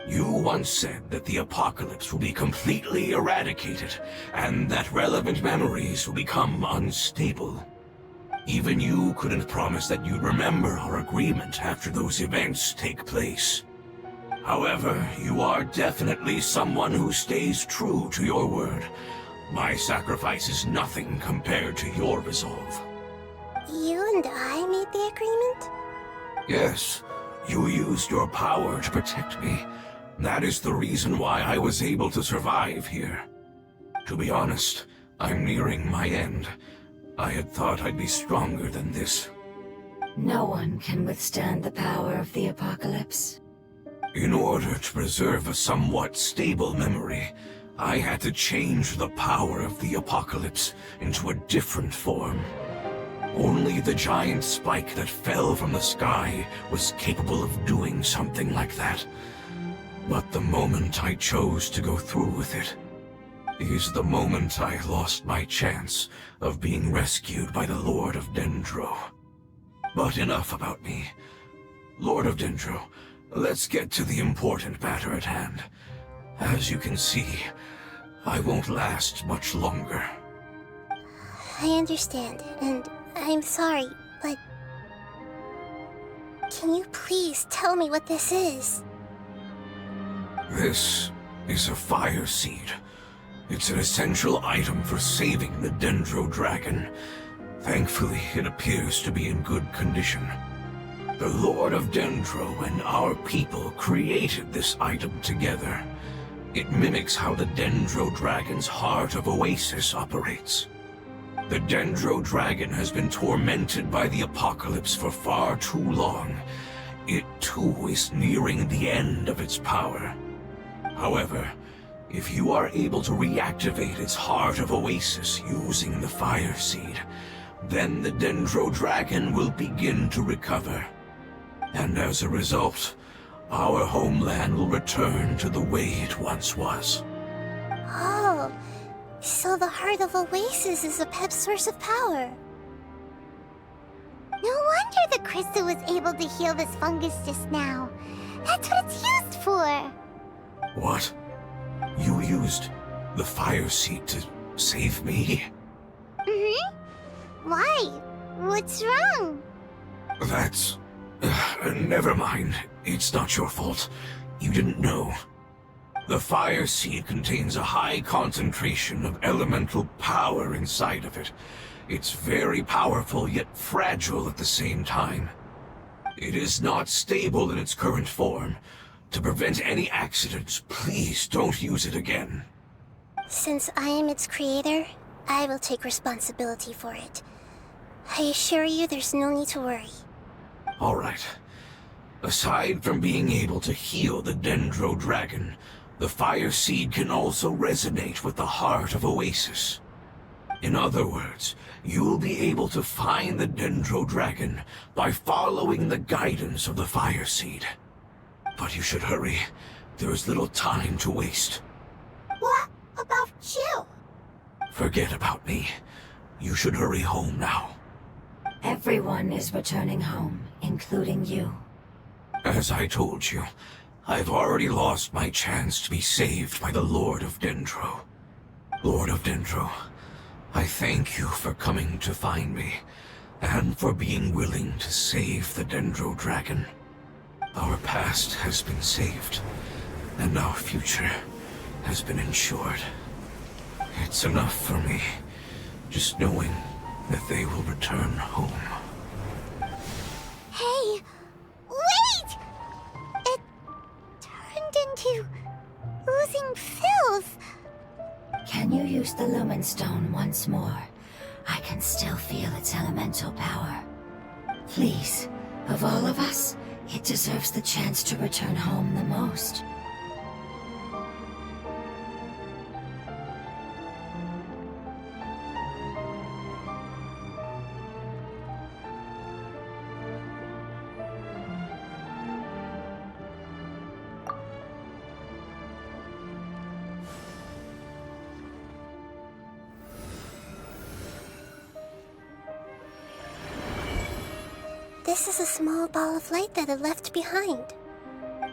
You once said that the apocalypse will be completely eradicated, and that relevant memories will become unstable. Even you couldn't promise that you'd remember our agreement after those events take place. However, you are definitely someone who stays true to your word. My sacrifice is nothing compared to your resolve. You and I made the agreement? Yes, you used your power to protect me. That is the reason why I was able to survive here. To be honest, I'm nearing my end. I had thought I'd be stronger than this. No one can withstand the power of the apocalypse. In order to preserve a somewhat stable memory, I had to change the power of the apocalypse into a different form. Only the giant spike that fell from the sky was capable of doing something like that. But the moment I chose to go through with it is the moment I lost my chance of being rescued by the Lord of Dendro. But enough about me. Lord of Dendro, let's get to the important matter at hand. As you can see, I won't last much longer. I understand, and I'm sorry, but... Can you please tell me what this is? This is a fire seed. It's an essential item for saving the Dendro Dragon. Thankfully, it appears to be in good condition. The Lord of Dendro and our people created this item together. It mimics how the Dendro Dragon's Heart of Oasis operates. The Dendro Dragon has been tormented by the apocalypse for far too long. It too is nearing the end of its power. However, if you are able to reactivate its Heart of Oasis using the Fire Seed, then the Dendro Dragon will begin to recover. And as a result, our homeland will return to the way it once was. Oh, so the Heart of Oasis is a pet source of power. No wonder the crystal was able to heal this fungus just now. That's what it's used for. What? You used the Fire Seed to save me? Mm-hmm. Why? What's wrong? That's... never mind. It's not your fault. You didn't know. The Fire Seed contains a high concentration of elemental power inside of it. It's very powerful, yet fragile at the same time. It is not stable in its current form. To prevent any accidents, please don't use it again. Since I am its creator, I will take responsibility for it. I assure you there's no need to worry. All right. Aside from being able to heal the Dendro Dragon, the Fire Seed can also resonate with the Heart of Oasis. In other words, you'll be able to find the Dendro Dragon by following the guidance of the Fire Seed. But you should hurry. There is little time to waste. What about you? Forget about me. You should hurry home now. Everyone is returning home, including you. As I told you, I've already lost my chance to be saved by the Lord of Dendro. Lord of Dendro, I thank you for coming to find me, and for being willing to save the Dendro Dragon. Our past has been saved, and our future has been ensured. It's enough for me, just knowing that they will return home. Hey, wait! It turned into oozing filth. Can you use the Lumen Stone once more? I can still feel its elemental power. Please, of all of us, it deserves the chance to return home the most. This is a small ball of light that it left behind.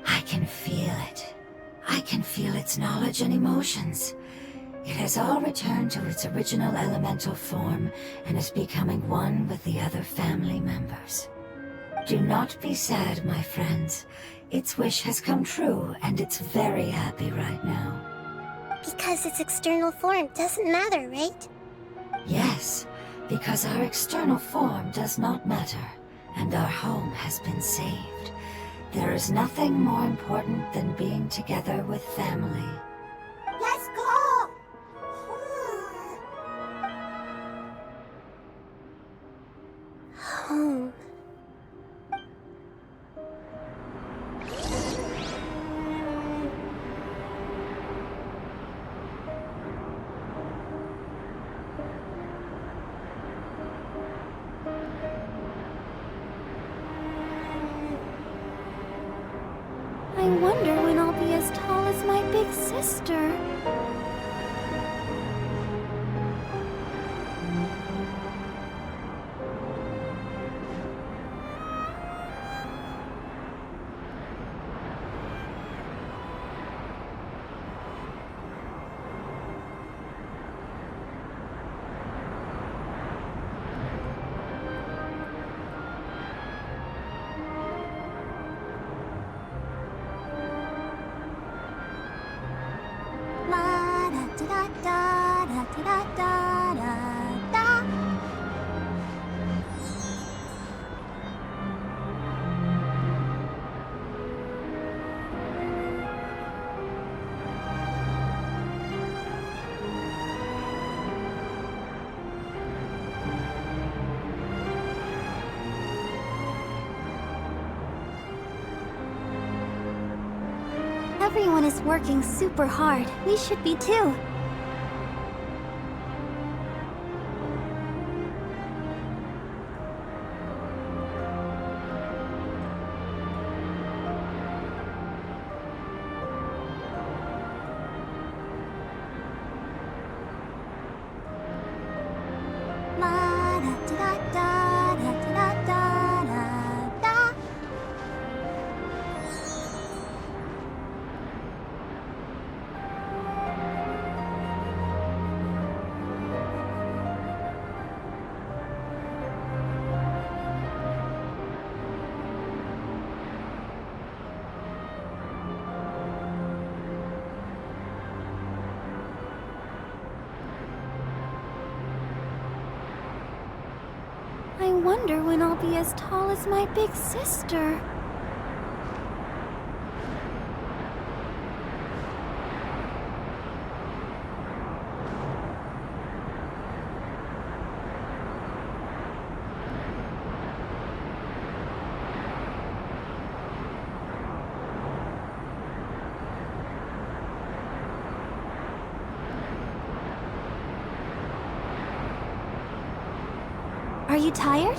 I can feel it. I can feel its knowledge and emotions. It has all returned to its original elemental form and is becoming one with the other family members. Do not be sad, my friends. Its wish has come true, and it's very happy right now. Because its external form doesn't matter, right? Yes, because our external form does not matter, and our home has been saved. There is nothing more important than being together with family. Let's go! Home. I wonder when I'll be as tall as my big sister. La da da da da da da da da. Everyone is working super hard. We should be too. I wonder when I'll be as tall as my big sister. Are you tired?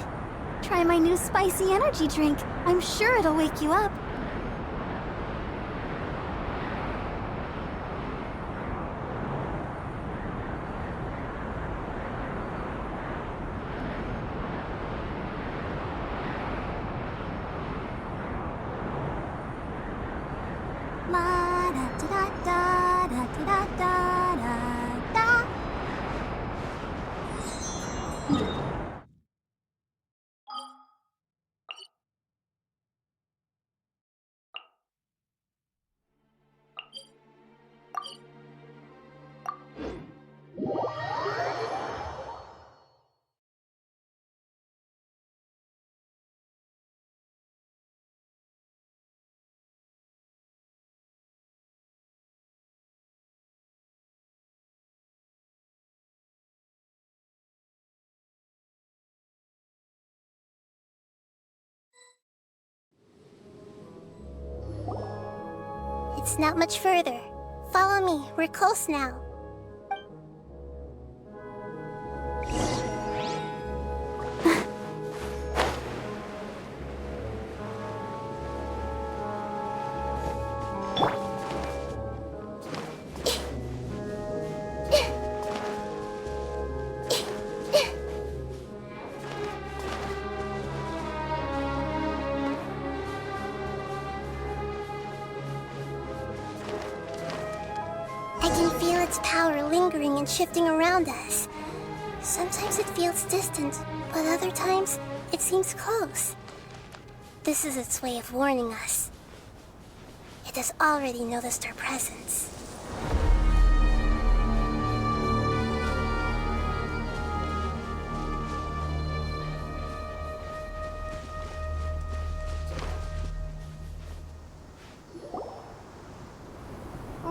Try my new spicy energy drink. I'm sure it'll wake you up. La da da da da da da da da. It's not much further. Follow me, we're close now. I can feel its power lingering and shifting around us. Sometimes it feels distant, but other times it seems close. This is its way of warning us. It has already noticed our presence.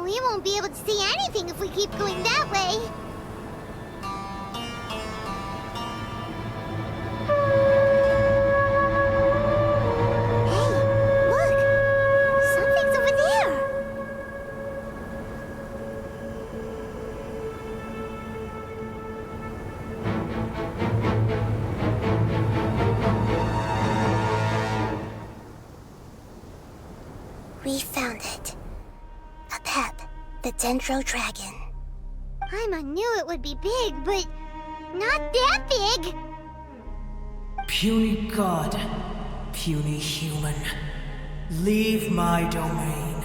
We won't be able to see anything if we keep going that way. Hey, look! Something's over there! We found it. A pep, the Dendro Dragon. Paimon knew it would be big, but not that big! Puny god, puny human, leave my domain.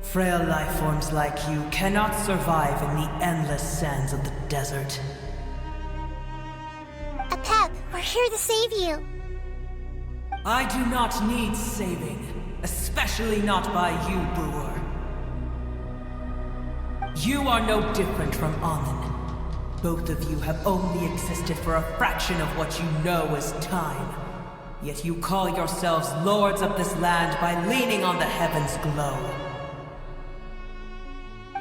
Frail life forms like you cannot survive in the endless sands of the desert. A pep, we're here to save you. I do not need saving, especially not by you, Brewer. You are no different from Amun. Both of you have only existed for a fraction of what you know as time. Yet you call yourselves lords of this land by leaning on the heavens' glow.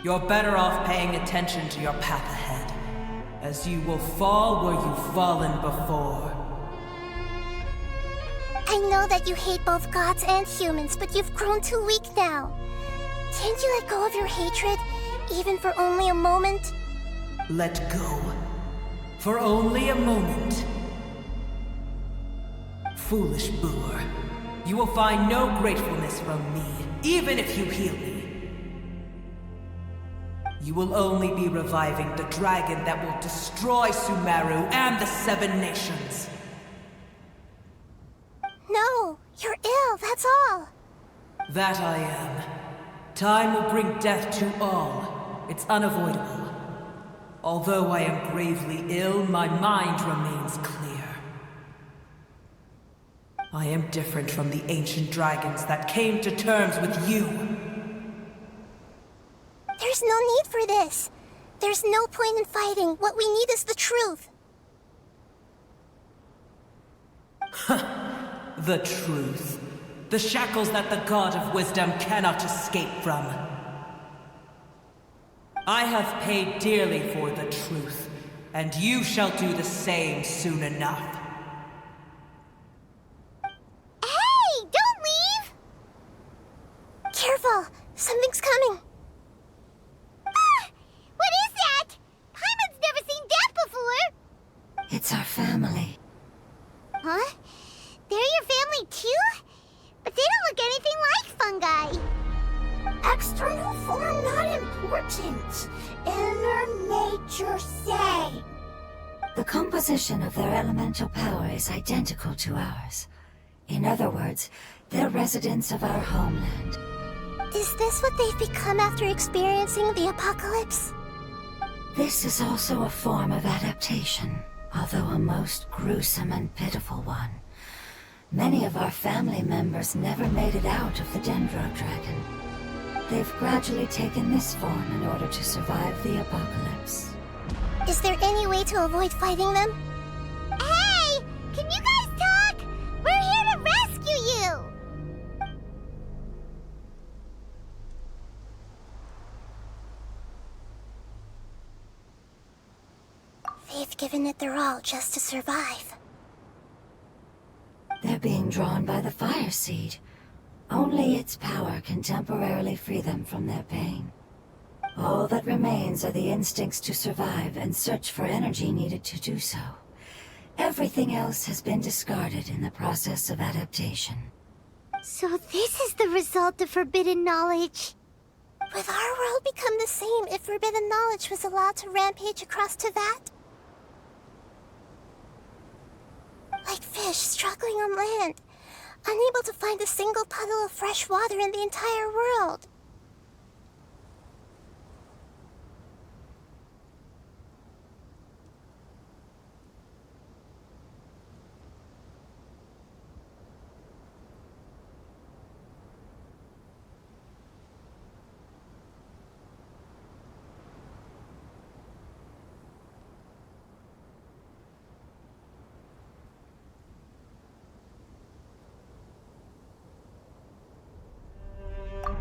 You're better off paying attention to your path ahead, as you will fall where you've fallen before. I know that you hate both gods and humans, but you've grown too weak now. Can't you let go of your hatred, even for only a moment? Let go. For only a moment. Foolish boor. You will find no gratefulness from me, even if you heal me. You will only be reviving the dragon that will destroy Sumeru and the Seven Nations. No, you're ill, that's all. That I am. Time will bring death to all. It's unavoidable. Although I am gravely ill, my mind remains clear. I am different from the ancient dragons that came to terms with you. There's no need for this. There's no point in fighting. What we need is the truth. The truth. The shackles that the God of Wisdom cannot escape from. I have paid dearly for the truth, and you shall do the same soon enough. Hey, don't leave! Careful, something's coming. Ah! What is that? Paimon's never seen that before! It's our family. Huh? They're your family too? But they don't look anything like fungi. External form not important. Inner nature say. The composition of their elemental power is identical to ours. In other words, they're residents of our homeland. Is this what they've become after experiencing the apocalypse? This is also a form of adaptation, although a most gruesome and pitiful one. Many of our family members never made it out of the Dendro Dragon. They've gradually taken this form in order to survive the apocalypse. Is there any way to avoid fighting them? Hey! Can you guys talk? We're here to rescue you! They've given it their all just to survive. They're being drawn by the fire seed. Only its power can temporarily free them from their pain. All that remains are the instincts to survive and search for energy needed to do so. Everything else has been discarded in the process of adaptation. So this is the result of forbidden knowledge. Would our world become the same if forbidden knowledge was allowed to rampage across Teyvat? Like fish struggling on land, unable to find a single puddle of fresh water in the entire world.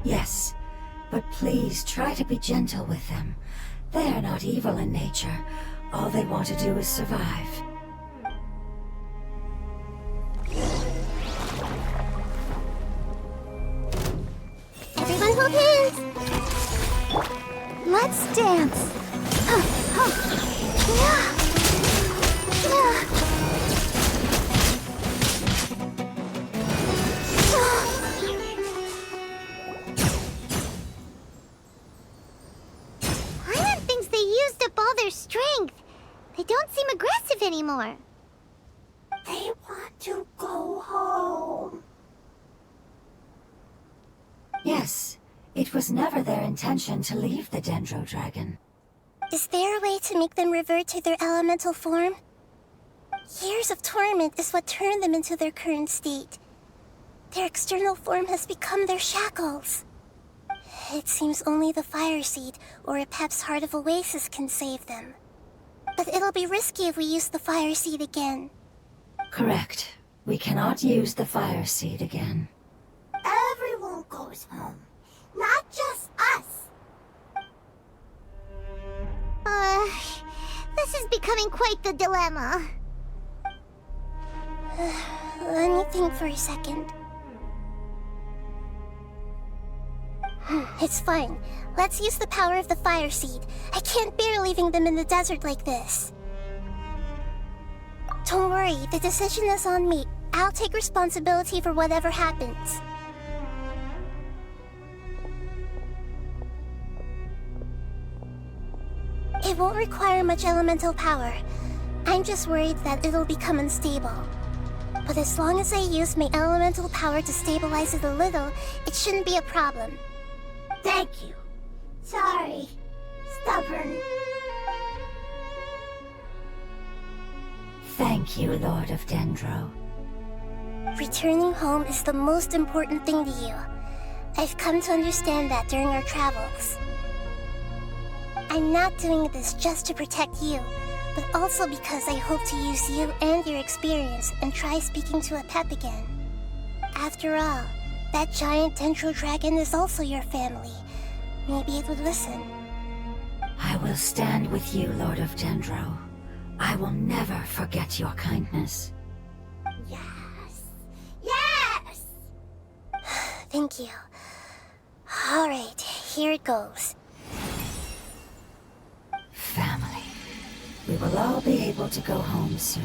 Yes, but please try to be gentle with them. They are not evil in nature. All they want to do is survive. Everyone hold hands! Let's dance. Paimon thinks they used up all their strength. They don't seem aggressive anymore. They want to go home. Yes, it was never their intention to leave the Dendro Dragon. Is there a way to make them revert to their elemental form? Years of torment is what turned them into their current state. Their external form has become their shackles. It seems only the Fire Seed or Apep's Heart of Oasis can save them. But it'll be risky if we use the Fire Seed again. Correct. We cannot use the Fire Seed again. Everyone goes home. Not just us. This is becoming quite the dilemma. Let me think for a second. It's fine. Let's use the power of the fire seed. I can't bear leaving them in the desert like this. Don't worry, the decision is on me. I'll take responsibility for whatever happens. It won't require much elemental power. I'm just worried that it'll become unstable. But as long as I use my elemental power to stabilize it a little, it shouldn't be a problem. Thank you. Sorry. Stubborn. Thank you, Lord of Dendro. Returning home is the most important thing to you. I've come to understand that during our travels. I'm not doing this just to protect you, but also because I hope to use you and your experience and try speaking to a pep again. After all, that giant dendro dragon is also your family. Maybe it would listen. I will stand with you, Lord of Dendro. I will never forget your kindness. Yes. Yes! Thank you. Alright, here it goes. Family. We will all be able to go home soon.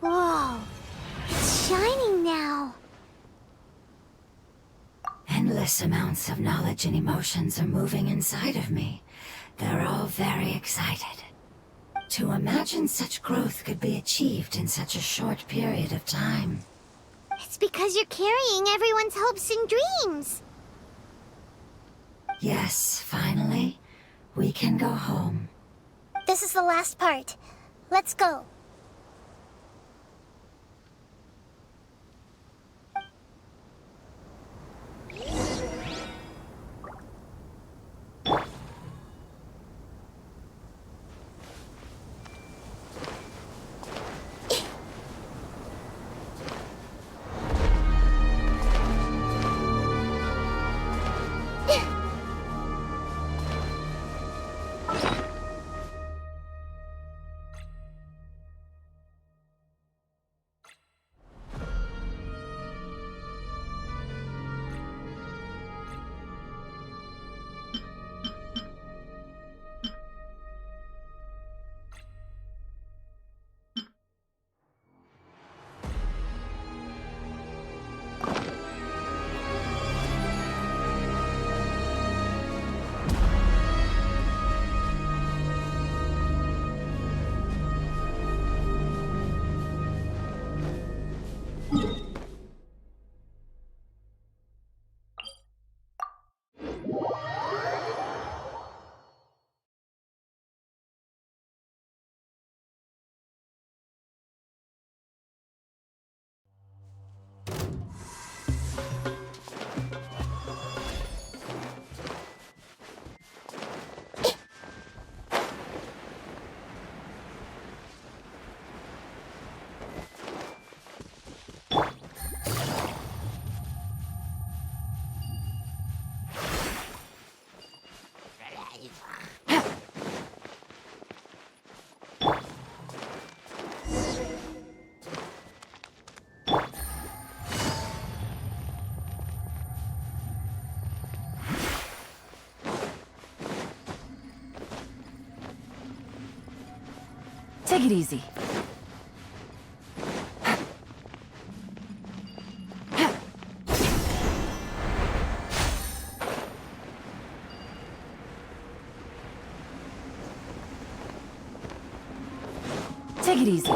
Whoa, it's shining now. Endless amounts of knowledge and emotions are moving inside of me. They're all very excited. To imagine such growth could be achieved in such a short period of time. It's because you're carrying everyone's hopes and dreams. Yes, finally, we can go home. This is the last part. Let's go. Take it easy. Take it easy.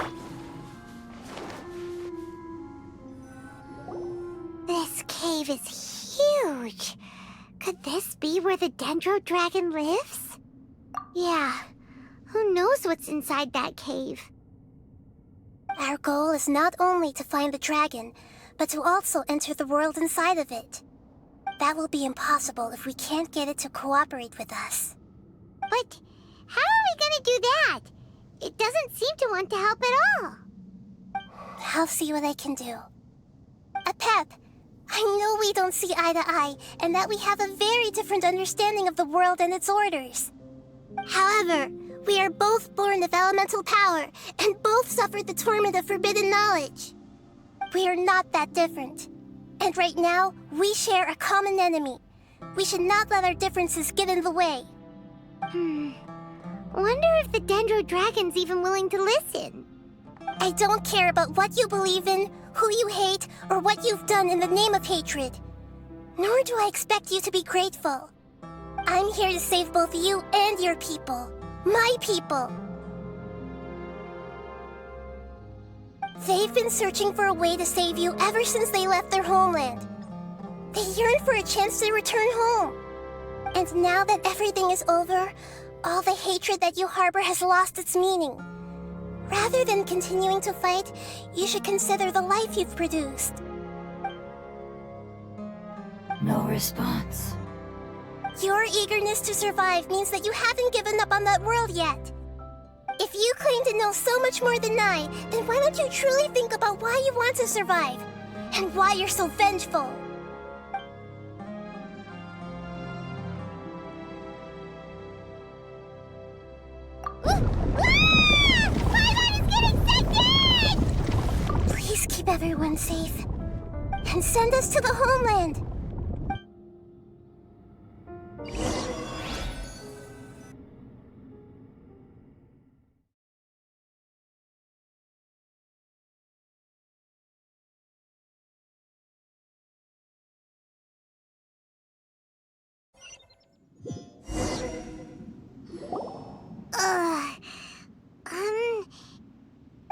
This cave is huge. Could this be where the Dendro Dragon lives? Yeah. Who knows what's inside that cave? Our goal is not only to find the dragon, but to also enter the world inside of it. That will be impossible if we can't get it to cooperate with us. But how are we gonna do that? It doesn't seem to want to help at all. I'll see what I can do. Pep, I know we don't see eye to eye, and that we have a very different understanding of the world and its orders. However, we are both born of elemental power, and both suffered the torment of forbidden knowledge. We are not that different. And right now, we share a common enemy. We should not let our differences get in the way. Wonder if the Dendro Dragon's even willing to listen. I don't care about what you believe in, who you hate, or what you've done in the name of hatred. Nor do I expect you to be grateful. I'm here to save both you and your people. My people. They've been searching for a way to save you ever since they left their homeland. They yearn for a chance to return home. And now that everything is over, all the hatred that you harbor has lost its meaning. Rather than continuing to fight, you should consider the life you've produced. No response. Your eagerness to survive means that you haven't given up on that world yet. If you claim to know so much more than I, then why don't you truly think about why you want to survive? And why you're so vengeful? Please keep everyone safe. And send us to the homeland.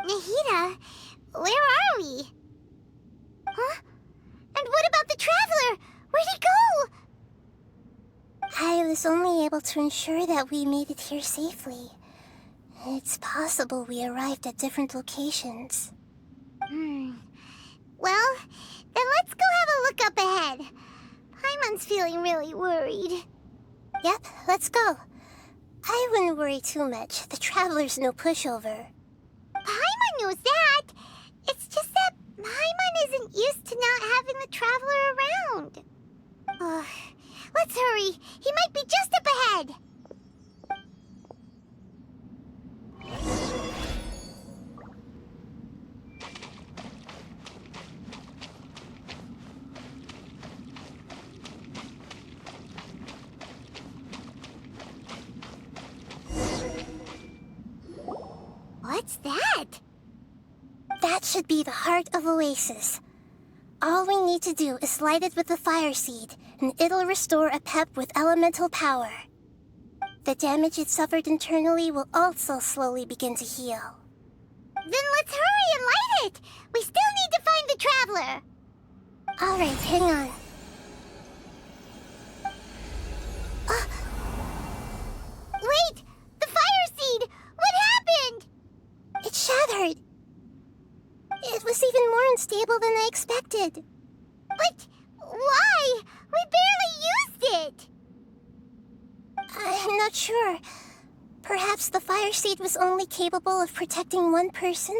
Nahida, where are we? Huh? And what about the Traveler? Where'd he go? I was only able to ensure that we made it here safely. It's possible we arrived at different locations. Well, then let's go have a look up ahead. Paimon's feeling really worried. Yep, let's go. I wouldn't worry too much. The Traveler's no pushover. Paimon knows that. It's just that Paimon isn't used to not having the Traveler around. Let's hurry. He might be just up ahead. What's that? That should be the heart of Oasis. All we need to do is light it with the fire seed, and it'll restore a pep with elemental power. The damage it suffered internally will also slowly begin to heal. Then let's hurry and light it! We still need to find the Traveler! Alright, hang on. Wait! The fire seed! What happened? It shattered! It was even more unstable than I expected. But why? We barely used it! I'm not sure. Perhaps the fire seed was only capable of protecting one person?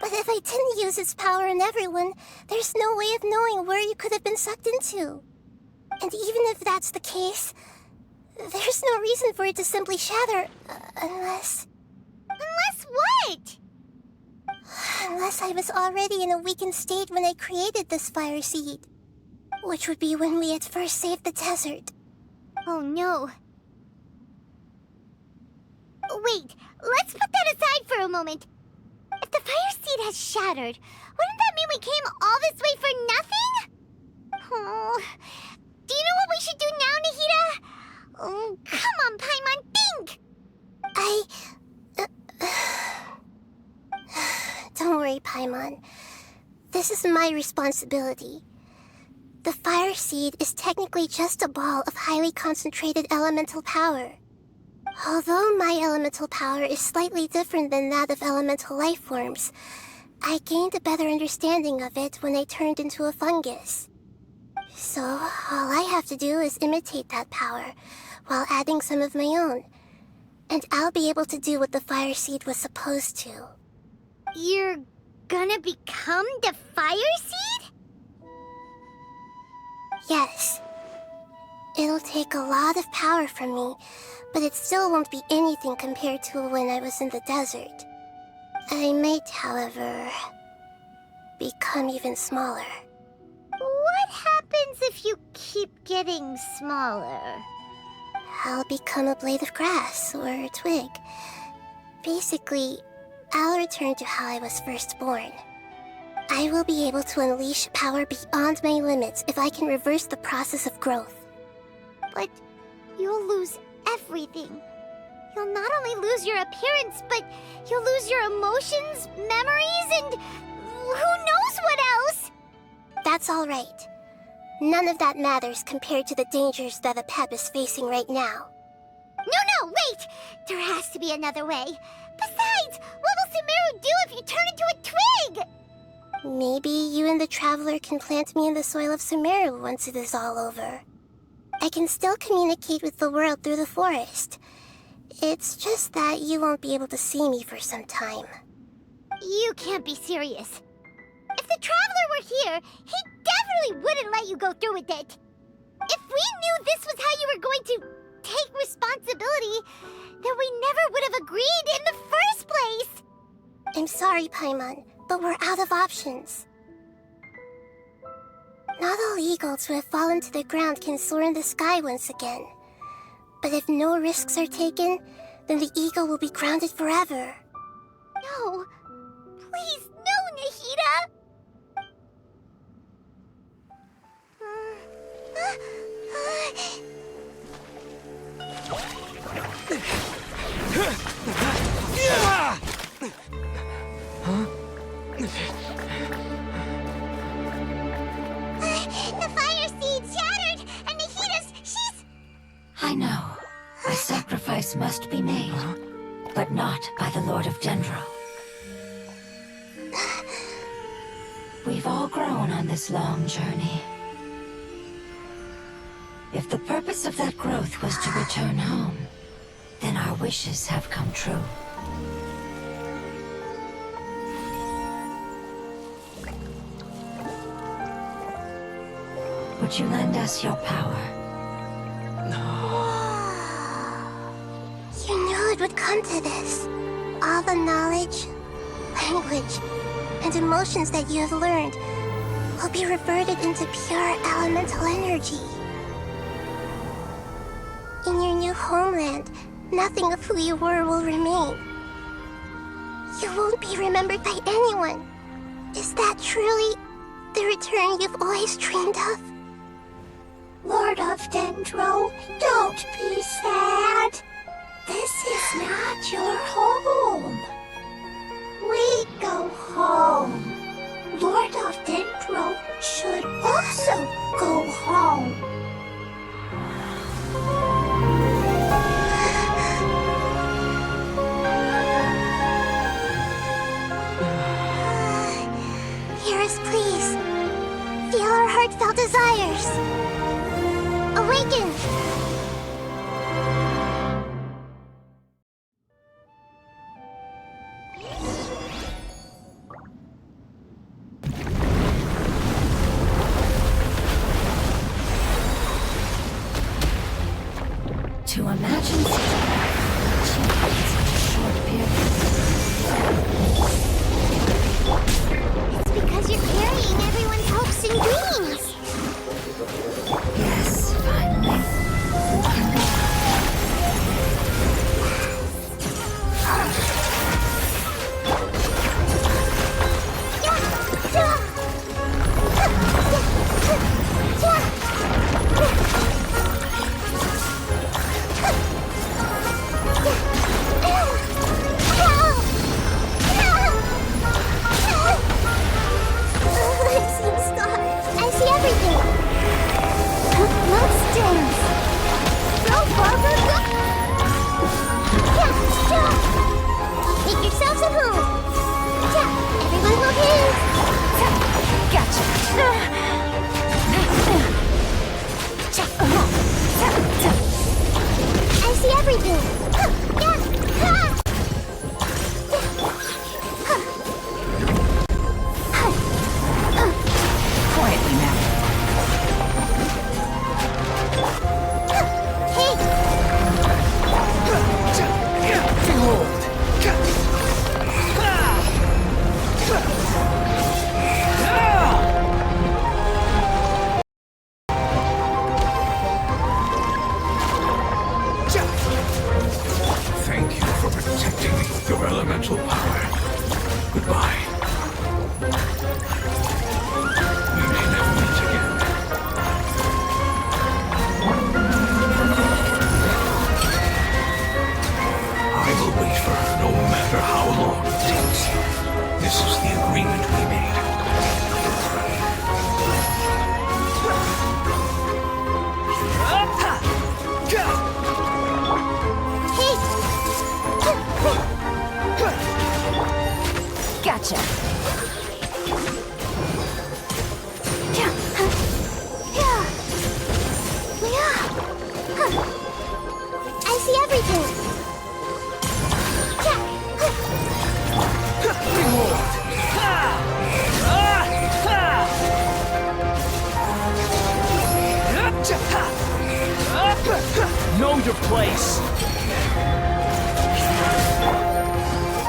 But if I didn't use its power on everyone, there's no way of knowing where you could have been sucked into. And even if that's the case, there's no reason for it to simply shatter, unless... Unless what? Unless I was already in a weakened state when I created this fire seed. Which would be when we had first saved the desert. Oh no. Wait, let's put that aside for a moment. If the fire seed has shattered, wouldn't that mean we came all this way for nothing? Oh, do you know what we should do now, Nahida? Oh, come on, Paimon, think! Don't worry, Paimon. This is my responsibility. The fire seed is technically just a ball of highly concentrated elemental power. Although my elemental power is slightly different than that of elemental life forms, I gained a better understanding of it when I turned into a fungus. So, all I have to do is imitate that power, while adding some of my own. And I'll be able to do what the fire seed was supposed to. You're gonna become the fire seed? Yes. It'll take a lot of power from me, but it still won't be anything compared to when I was in the desert. I might, however, become even smaller. What happens if you keep getting smaller? I'll become a blade of grass or a twig. Basically, I'll return to how I was first born. I will be able to unleash power beyond my limits if I can reverse the process of growth. But you'll lose everything. You'll not only lose your appearance, but you'll lose your emotions, memories, and who knows what else? That's all right. None of that matters compared to the dangers that a Pep is facing right now. No, wait! There has to be another way. Besides, what will Sumeru do if you turn into a twig? Maybe you and the Traveler can plant me in the soil of Sumeru once it is all over. I can still communicate with the world through the forest. It's just that you won't be able to see me for some time. You can't be serious. If the Traveler were here, he definitely wouldn't let you go through with it. If we knew this was how you were going to take responsibility, then we never would have agreed in the first place. I'm sorry, Paimon, but we're out of options. Not all eagles who have fallen to the ground can soar in the sky once again. But if no risks are taken, then the eagle will be grounded forever. No. Please, no, Nahida! The fire seed shattered, and she's... I know. A sacrifice must be made, but not by the Lord of Dendro. We've all grown on this long journey. If the purpose of that growth was to return home, then our wishes have come true. Would you lend us your power? You knew it would come to this. All the knowledge, language, and emotions that you have learned will be reverted into pure elemental energy. In your new homeland, nothing of who you were will remain. You won't be remembered by anyone. Is that truly the return you've always dreamed of? Lord of Dendro, don't be sad. This is not your home. We go home. Lord of Dendro should also go home. Hear us, please. Feel our heartfelt desires. Awaken! To imagine such a short period. It's because you're carrying everyone's hopes and dreams. Yes, finally. We can go. I've seen stars. I see everything. Let's dance. Go, Barbara, go! Make yourselves at home. Everyone hold hands. Gotcha. I see everything. Quietly now. the place!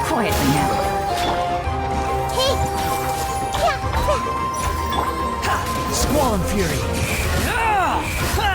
Quietly now. Hey! Ha! Squall and Fury! Ah! Ha!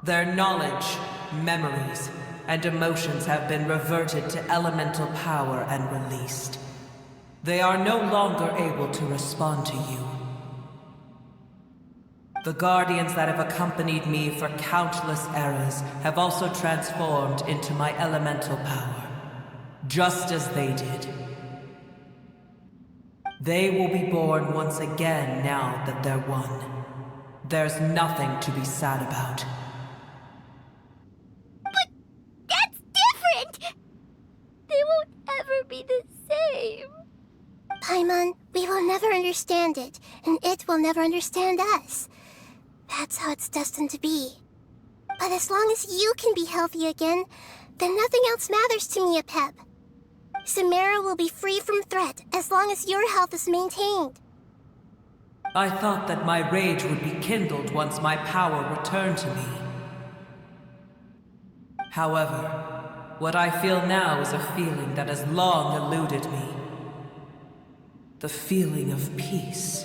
Their knowledge, memories, and emotions have been reverted to elemental power and released. They are no longer able to respond to you. The Guardians that have accompanied me for countless eras have also transformed into my elemental power, just as they did. They will be born once again now that they're one. There's nothing to be sad about. But that's different! They won't ever be the same. Paimon, we will never understand it, and it will never understand us. That's how it's destined to be. But as long as you can be healthy again, then nothing else matters to me, Apep. Samara will be free from threat as long as your health is maintained. I thought that my rage would be kindled once my power returned to me. However, what I feel now is a feeling that has long eluded me. The feeling of peace.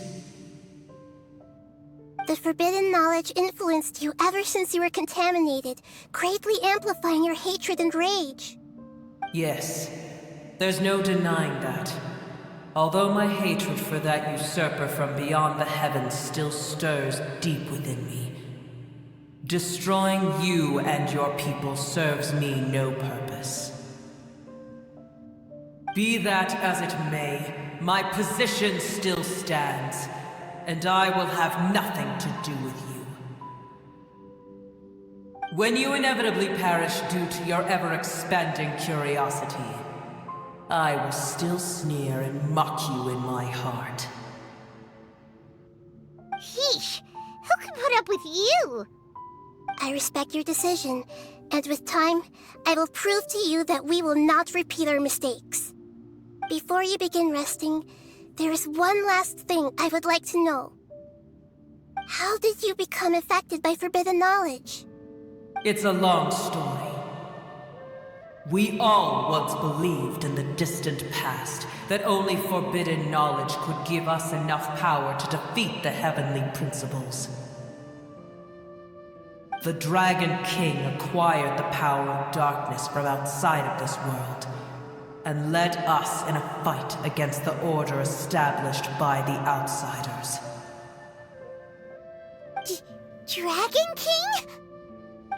The forbidden knowledge influenced you ever since you were contaminated, greatly amplifying your hatred and rage. Yes, there's no denying that. Although my hatred for that usurper from beyond the heavens still stirs deep within me, destroying you and your people serves me no purpose. Be that as it may, my position still stands, and I will have nothing to do with you. When you inevitably perish due to your ever-expanding curiosity, I will still sneer and mock you in my heart. Yeesh, who can put up with you? I respect your decision, and with time, I will prove to you that we will not repeat our mistakes. Before you begin resting, there is one last thing I would like to know. How did you become affected by forbidden knowledge? It's a long story. We all once believed in the distant past that only forbidden knowledge could give us enough power to defeat the heavenly principles. The Dragon King acquired the power of darkness from outside of this world, and led us in a fight against the order established by the outsiders. Dragon King?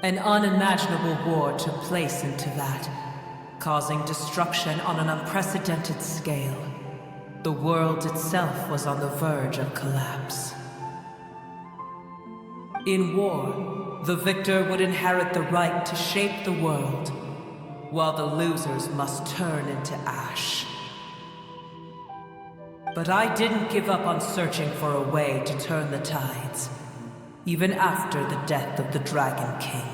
An unimaginable war took place into that, causing destruction on an unprecedented scale. The world itself was on the verge of collapse. In war, the victor would inherit the right to shape the world, while the losers must turn into ash. But I didn't give up on searching for a way to turn the tides, even after the death of the Dragon King.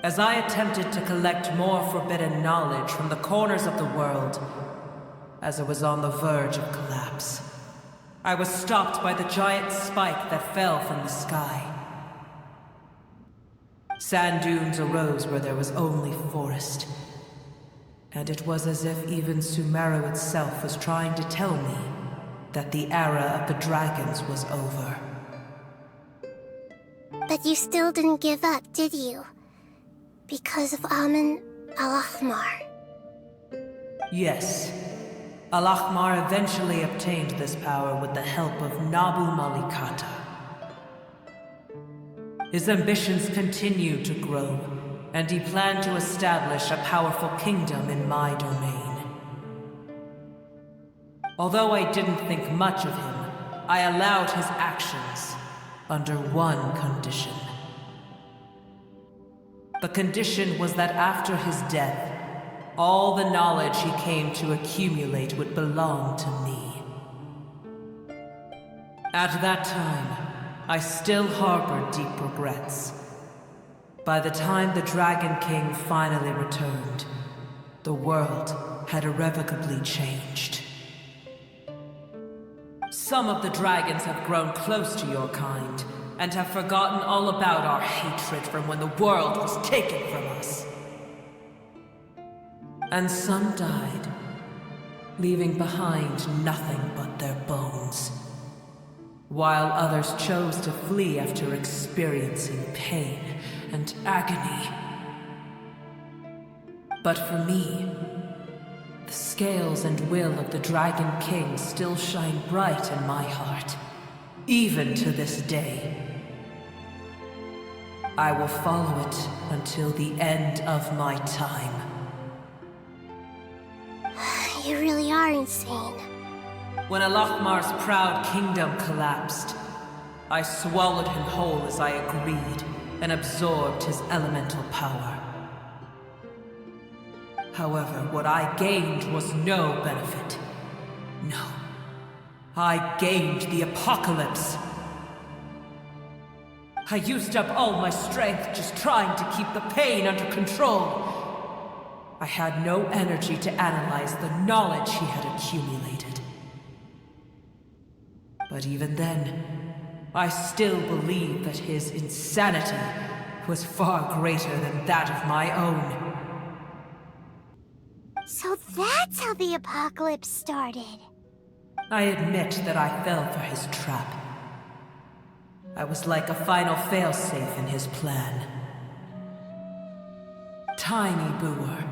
As I attempted to collect more forbidden knowledge from the corners of the world, as it was on the verge of collapse, I was stopped by the giant spike that fell from the sky. Sand dunes arose where there was only forest. And it was as if even Sumeru itself was trying to tell me that the era of the dragons was over. But you still didn't give up, did you? Because of Amun Al-Ahmar. Yes. Al-Ahmar eventually obtained this power with the help of Nabu Malikata. His ambitions continued to grow, and he planned to establish a powerful kingdom in my domain. Although I didn't think much of him, I allowed his actions under one condition. The condition was that after his death, all the knowledge he came to accumulate would belong to me. At that time, I still harbored deep regrets. By the time the Dragon King finally returned, the world had irrevocably changed. Some of the dragons have grown close to your kind, and have forgotten all about our hatred from when the world was taken from us. And some died, leaving behind nothing but their bones, while others chose to flee after experiencing pain and agony. But for me, the scales and will of the Dragon King still shine bright in my heart, even to this day. I will follow it until the end of my time. You really are insane. When Al-Ahmar's proud kingdom collapsed, I swallowed him whole as I agreed, and absorbed his elemental power. However, what I gained was no benefit. No. I gained the apocalypse. I used up all my strength just trying to keep the pain under control. I had no energy to analyze the knowledge he had accumulated. But even then, I still believed that his insanity was far greater than that of my own. So that's how the apocalypse started. I admit that I fell for his trap. I was like a final failsafe in his plan. Tiny Booer,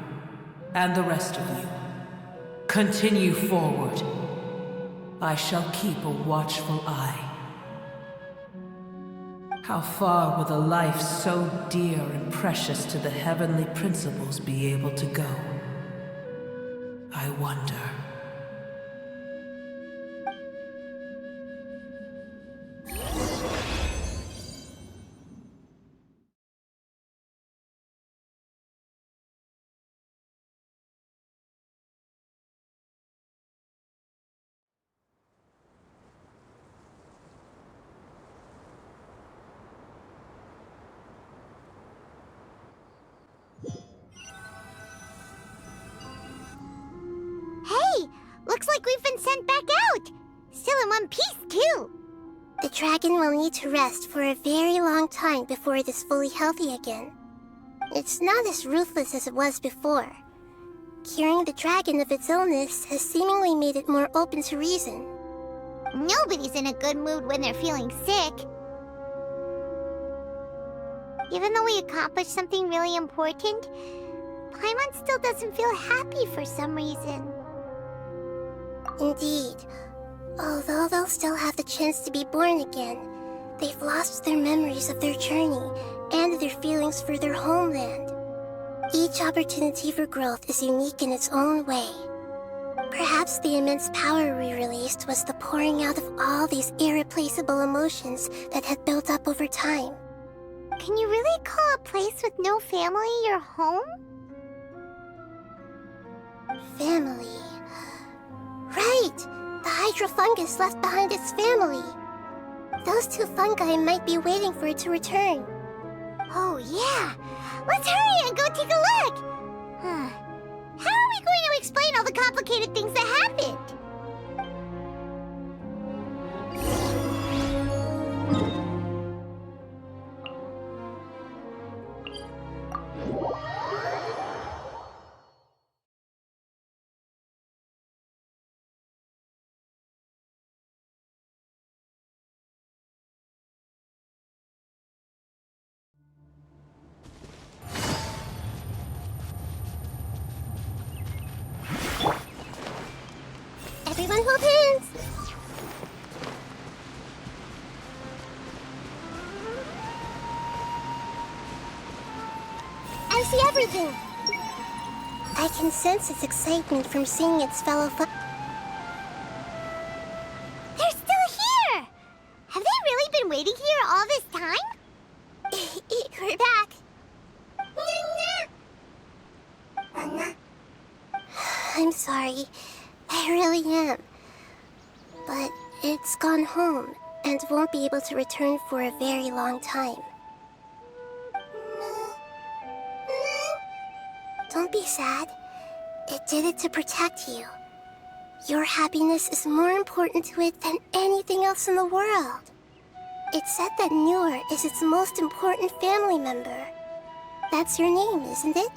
and the rest of you, continue forward. I shall keep a watchful eye. How far will a life so dear and precious to the heavenly principles be able to go? I wonder. Looks like we've been sent back out! Still in one piece, too! The dragon will need to rest for a very long time before it is fully healthy again. It's not as ruthless as it was before. Curing the dragon of its illness has seemingly made it more open to reason. Nobody's in a good mood when they're feeling sick. Even though we accomplished something really important, Paimon still doesn't feel happy for some reason. Indeed. Although they'll still have the chance to be born again, they've lost their memories of their journey and their feelings for their homeland. Each opportunity for growth is unique in its own way. Perhaps the immense power we released was the pouring out of all these irreplaceable emotions that had built up over time. Can you really call a place with no family your home? Family. Right! The hydrofungus left behind its family. Those two fungi might be waiting for it to return. Oh, yeah! Let's hurry and go take a look! How are we going to explain all the complicated things that happened? Everyone hold hands! I see everything! I can sense its excitement from seeing its fellow fun. They're still here! Have they really been waiting here all this time? We're back! I'm sorry. I really am. But it's gone home and won't be able to return for a very long time. Don't be sad. It did it to protect you. Your happiness is more important to it than anything else in the world. It's said that Noor is its most important family member. That's your name, isn't it?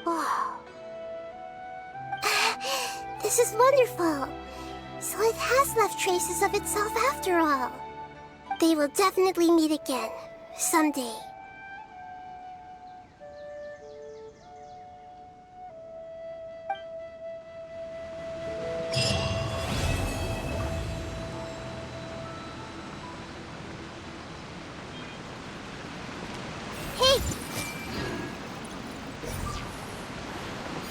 Wow. This is wonderful. So it has left traces of itself after all. They will definitely meet again, someday. Hey,